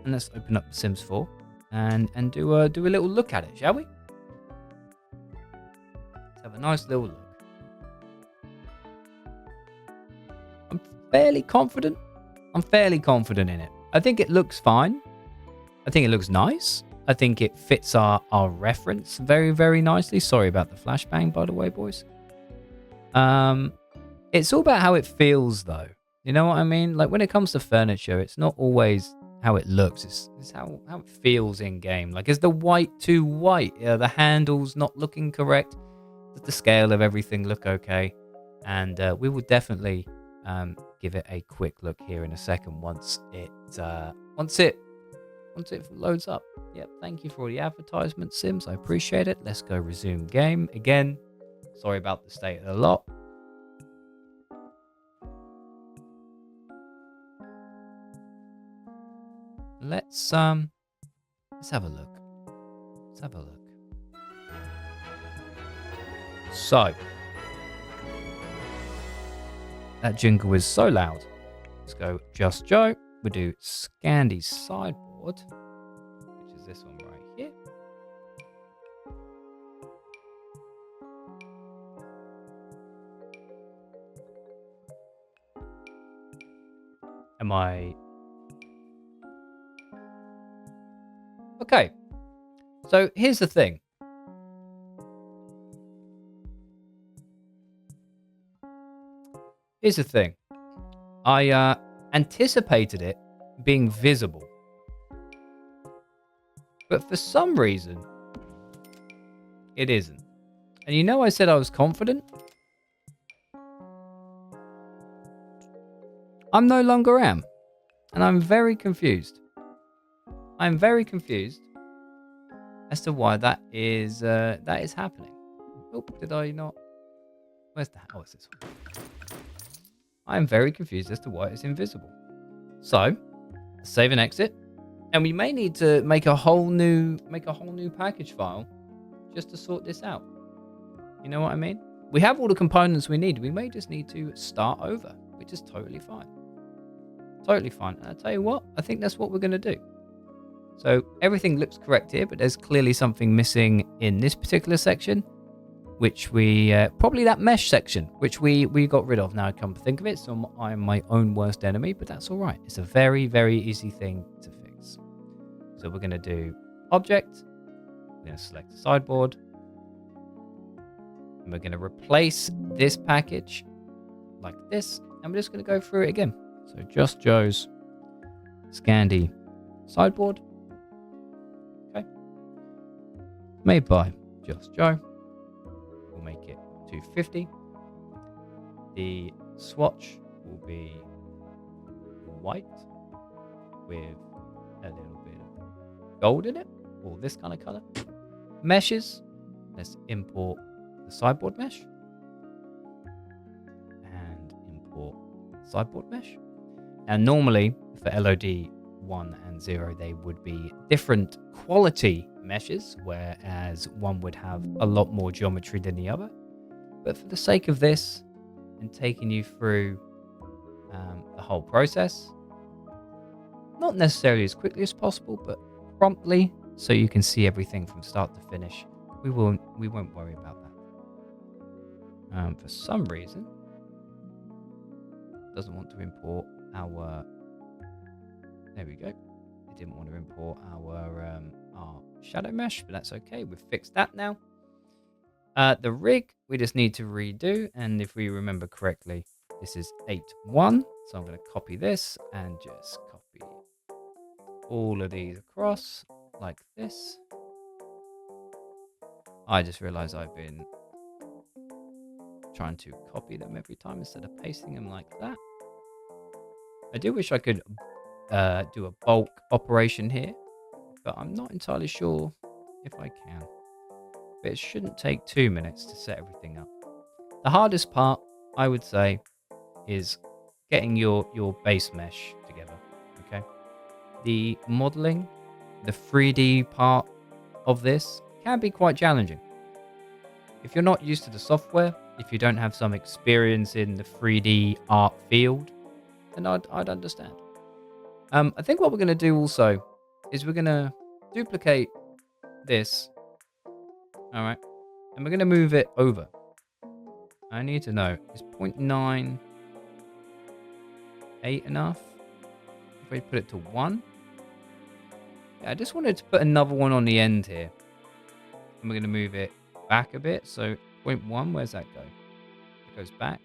And let's open up Sims 4 and do a little look at it, shall we? Let's have a nice little look. I'm fairly confident in it. I think it looks fine. I think it looks nice. I think it fits our reference very, very nicely. Sorry about the flashbang, by the way, boys. It's all about how it feels, though. You know what I mean? Like, when it comes to furniture, it's not always how it looks. It's how it feels in game. Like, is the white too white? The handles not looking correct? Does the scale of everything look okay? And we will definitely give it a quick look here in a second once it loads up. Yep, thank you for all the advertisement, Sims. I appreciate it. Let's go resume game again. Sorry about the state of the lot. Let's have a look. Let's have a look. So that jingle is so loud. Let's go Just Joe. We do Scandy's sideboard, which is this one right here. Am I... Okay. So here's the thing. I anticipated it being visible. But for some reason, it isn't. And you know I said I was confident? I'm no longer am. And I'm very confused. I'm very confused as to why that is happening. Oh, did I not? Where's that? Oh, it's this one. I'm very confused as to why it's invisible. So, save and exit. And we may need to make a whole new package file just to sort this out. You know what I mean? We have all the components we need. We may just need to start over, which is totally fine. Totally fine. And I'll tell you what, I think that's what we're going to do. So everything looks correct here, but there's clearly something missing in this particular section, which we, probably that mesh section, which we got rid of. Now I come to think of it, so I'm my own worst enemy, but that's all right. It's a very, very easy thing to fix. So we're going to do object. We're going to select sideboard. And we're going to replace this package like this. And we're just going to go through it again. So Just Joe's Scandy sideboard. Okay. Made by Just Joe. We'll make it 250. The swatch will be white with a little bit of gold in it, or this kind of color. Meshes. Let's import the sideboard mesh and import sideboard mesh. Now, normally for LOD 1 and 0, they would be different quality meshes, whereas one would have a lot more geometry than the other. But for the sake of this and taking you through the whole process, not necessarily as quickly as possible, but promptly, so you can see everything from start to finish, we won't worry about that. For some reason, it doesn't want to import our. There we go. It didn't want to import our shadow mesh, but that's okay. We've fixed that now. The rig we just need to redo, and if we remember correctly, this is 8.1. So I'm going to copy this and just copy all of these across like this. I just realized I've been trying to copy them every time instead of pasting them like that. I do wish I could do a bulk operation here, but I'm not entirely sure if I can. But it shouldn't take 2 minutes to set everything up. The hardest part, I would say, is getting your base mesh together, okay? The modeling, the 3D part of this can be quite challenging. If you're not used to the software, if you don't have some experience in the 3D art field, then I'd understand. I think what we're going to do also is we're going to duplicate this, all right? And we're going to move it over. I need to know, is 0.98 enough? If we put it to 1? Yeah, I just wanted to put another one on the end here. And we're going to move it back a bit. So 0.1, where's that go? It goes back.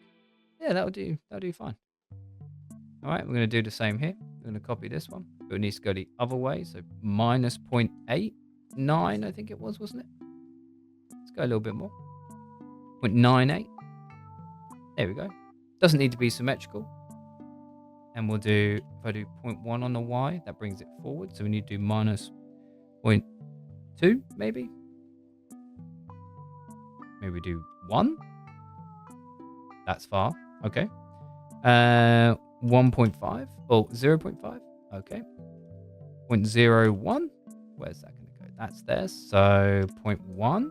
Yeah, that'll do fine. All right, we're going to do the same here. We're going to copy this one. But it needs to go the other way. So minus 0.89, I think it was, wasn't it? Let's go a little bit more. 0.98. There we go. Doesn't need to be symmetrical. And we'll do, if I do 0.1 on the Y, that brings it forward. So we need to do minus 0.2, maybe? Maybe do 1? That's far. Okay. 1.5? Oh, 0.5? Okay. 0.01? Where's that going to go? That's there. So 0.1.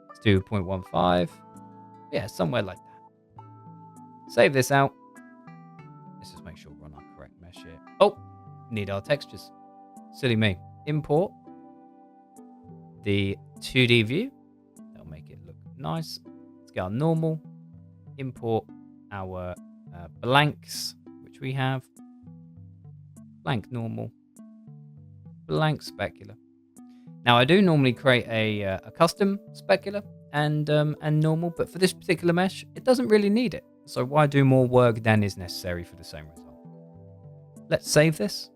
Let's do 0.15. Yeah, somewhere like that. Save this out. Let's just make sure we're on our correct mesh here. Oh, need our textures. Silly me. Import the 2D view. That'll make it look nice. Let's get our normal. Import our blanks, which we have. Blank normal. Blank specular. Now, I do normally create a custom specular and normal, but for this particular mesh, it doesn't really need it. So why do more work than is necessary for the same result? Let's save this.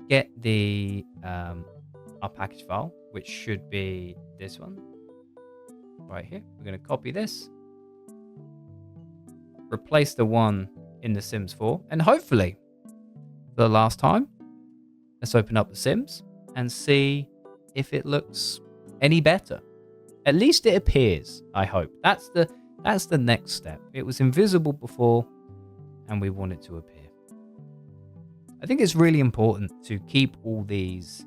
Get the our package file, which should be this one right here. We're going to copy this, replace the one in the Sims 4, and hopefully, for the last time, let's open up the Sims and see if it looks any better. At least it appears, I hope. That's the next step. It was invisible before, and we want it to appear. I think it's really important to keep all these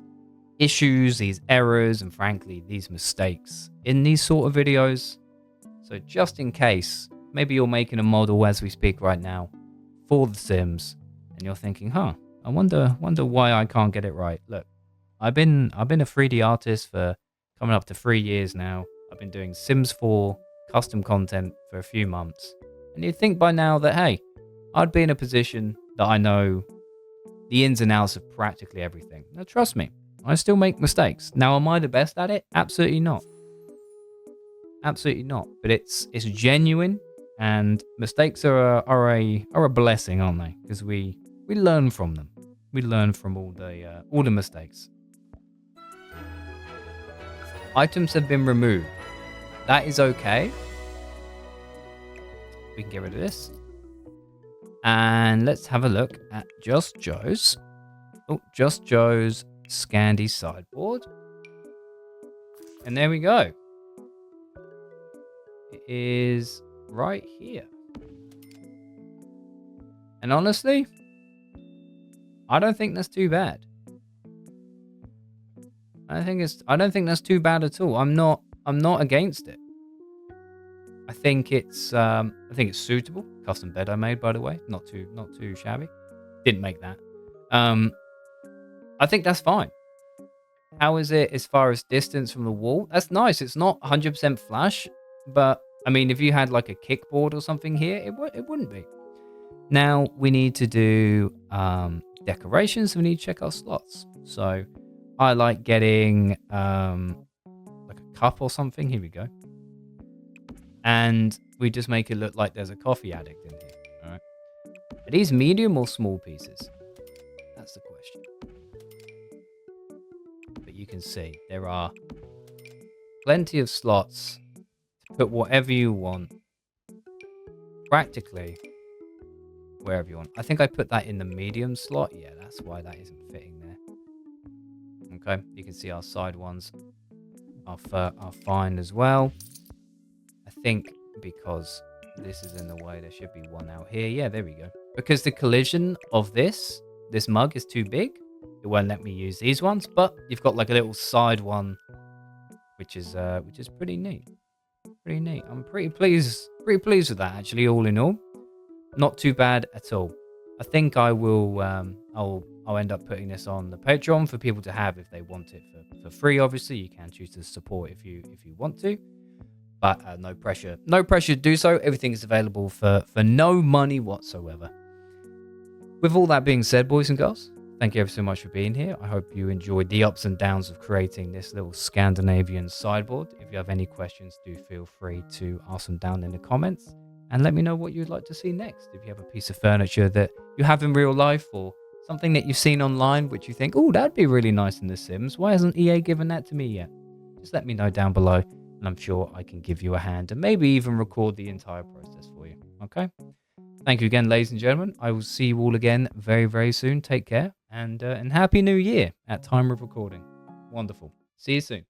issues, these errors, and frankly, these mistakes in these sort of videos. So just in case, maybe you're making a model as we speak right now for The Sims, and you're thinking, I wonder why I can't get it right. Look, I've been a 3D artist for coming up to 3 years now. I've been doing Sims 4 custom content for a few months. And you'd think by now that, hey, I'd be in a position that I know the ins and outs of practically everything. Now, trust me, I still make mistakes. Now, am I the best at it? Absolutely not. Absolutely not. But it's genuine, and mistakes are a blessing, aren't they? Because we learn from them. We learn from all the mistakes. Items have been removed. That is okay. We can get rid of this. And let's have a look at Just Joe's. Oh, Just Joe's Scandi sideboard. And there we go. It is right here. And honestly, I don't think that's too bad. I don't think that's too bad at all. I'm not against it. I think it's suitable. Custom bed I made, by the way. Not too shabby. Didn't make that. I think that's fine. How is it as far as distance from the wall? That's nice. It's not 100% flush, but I mean, if you had like a kickboard or something here, it wouldn't be. Now we need to do decorations. We need to check our slots. So I like getting like a cup or something. Here we go. And we just make it look like there's a coffee addict in here. All right. Are these medium or small pieces? That's the question. But you can see there are plenty of slots to put whatever you want. Practically wherever you want. I think I put that in the medium slot. Yeah, that's why that isn't fitting there. Okay, you can see our side ones are fine as well. I think because this is in the way, there should be one out here. Yeah, there we go. Because the collision of this mug is too big, it won't let me use these ones. But you've got like a little side one, which is pretty neat. Pretty neat. I'm pretty pleased with that actually. All in all, not too bad at all. I think I will. I'll end up putting this on the Patreon for people to have if they want it for free. Obviously, you can choose to support if you want to, but no pressure. No pressure to do so. Everything is available for no money whatsoever. With all that being said, boys and girls, thank you ever so much for being here. I hope you enjoyed the ups and downs of creating this little Scandinavian sideboard. If you have any questions, do feel free to ask them down in the comments and let me know what you'd like to see next. If you have a piece of furniture that you have in real life or something that you've seen online which you think, oh, that'd be really nice in The Sims. Why hasn't EA given that to me yet? Just let me know down below and I'm sure I can give you a hand and maybe even record the entire process for you. Okay? Thank you again, ladies and gentlemen. I will see you all again very, very soon. Take care and Happy New Year at time of recording. Wonderful. See you soon.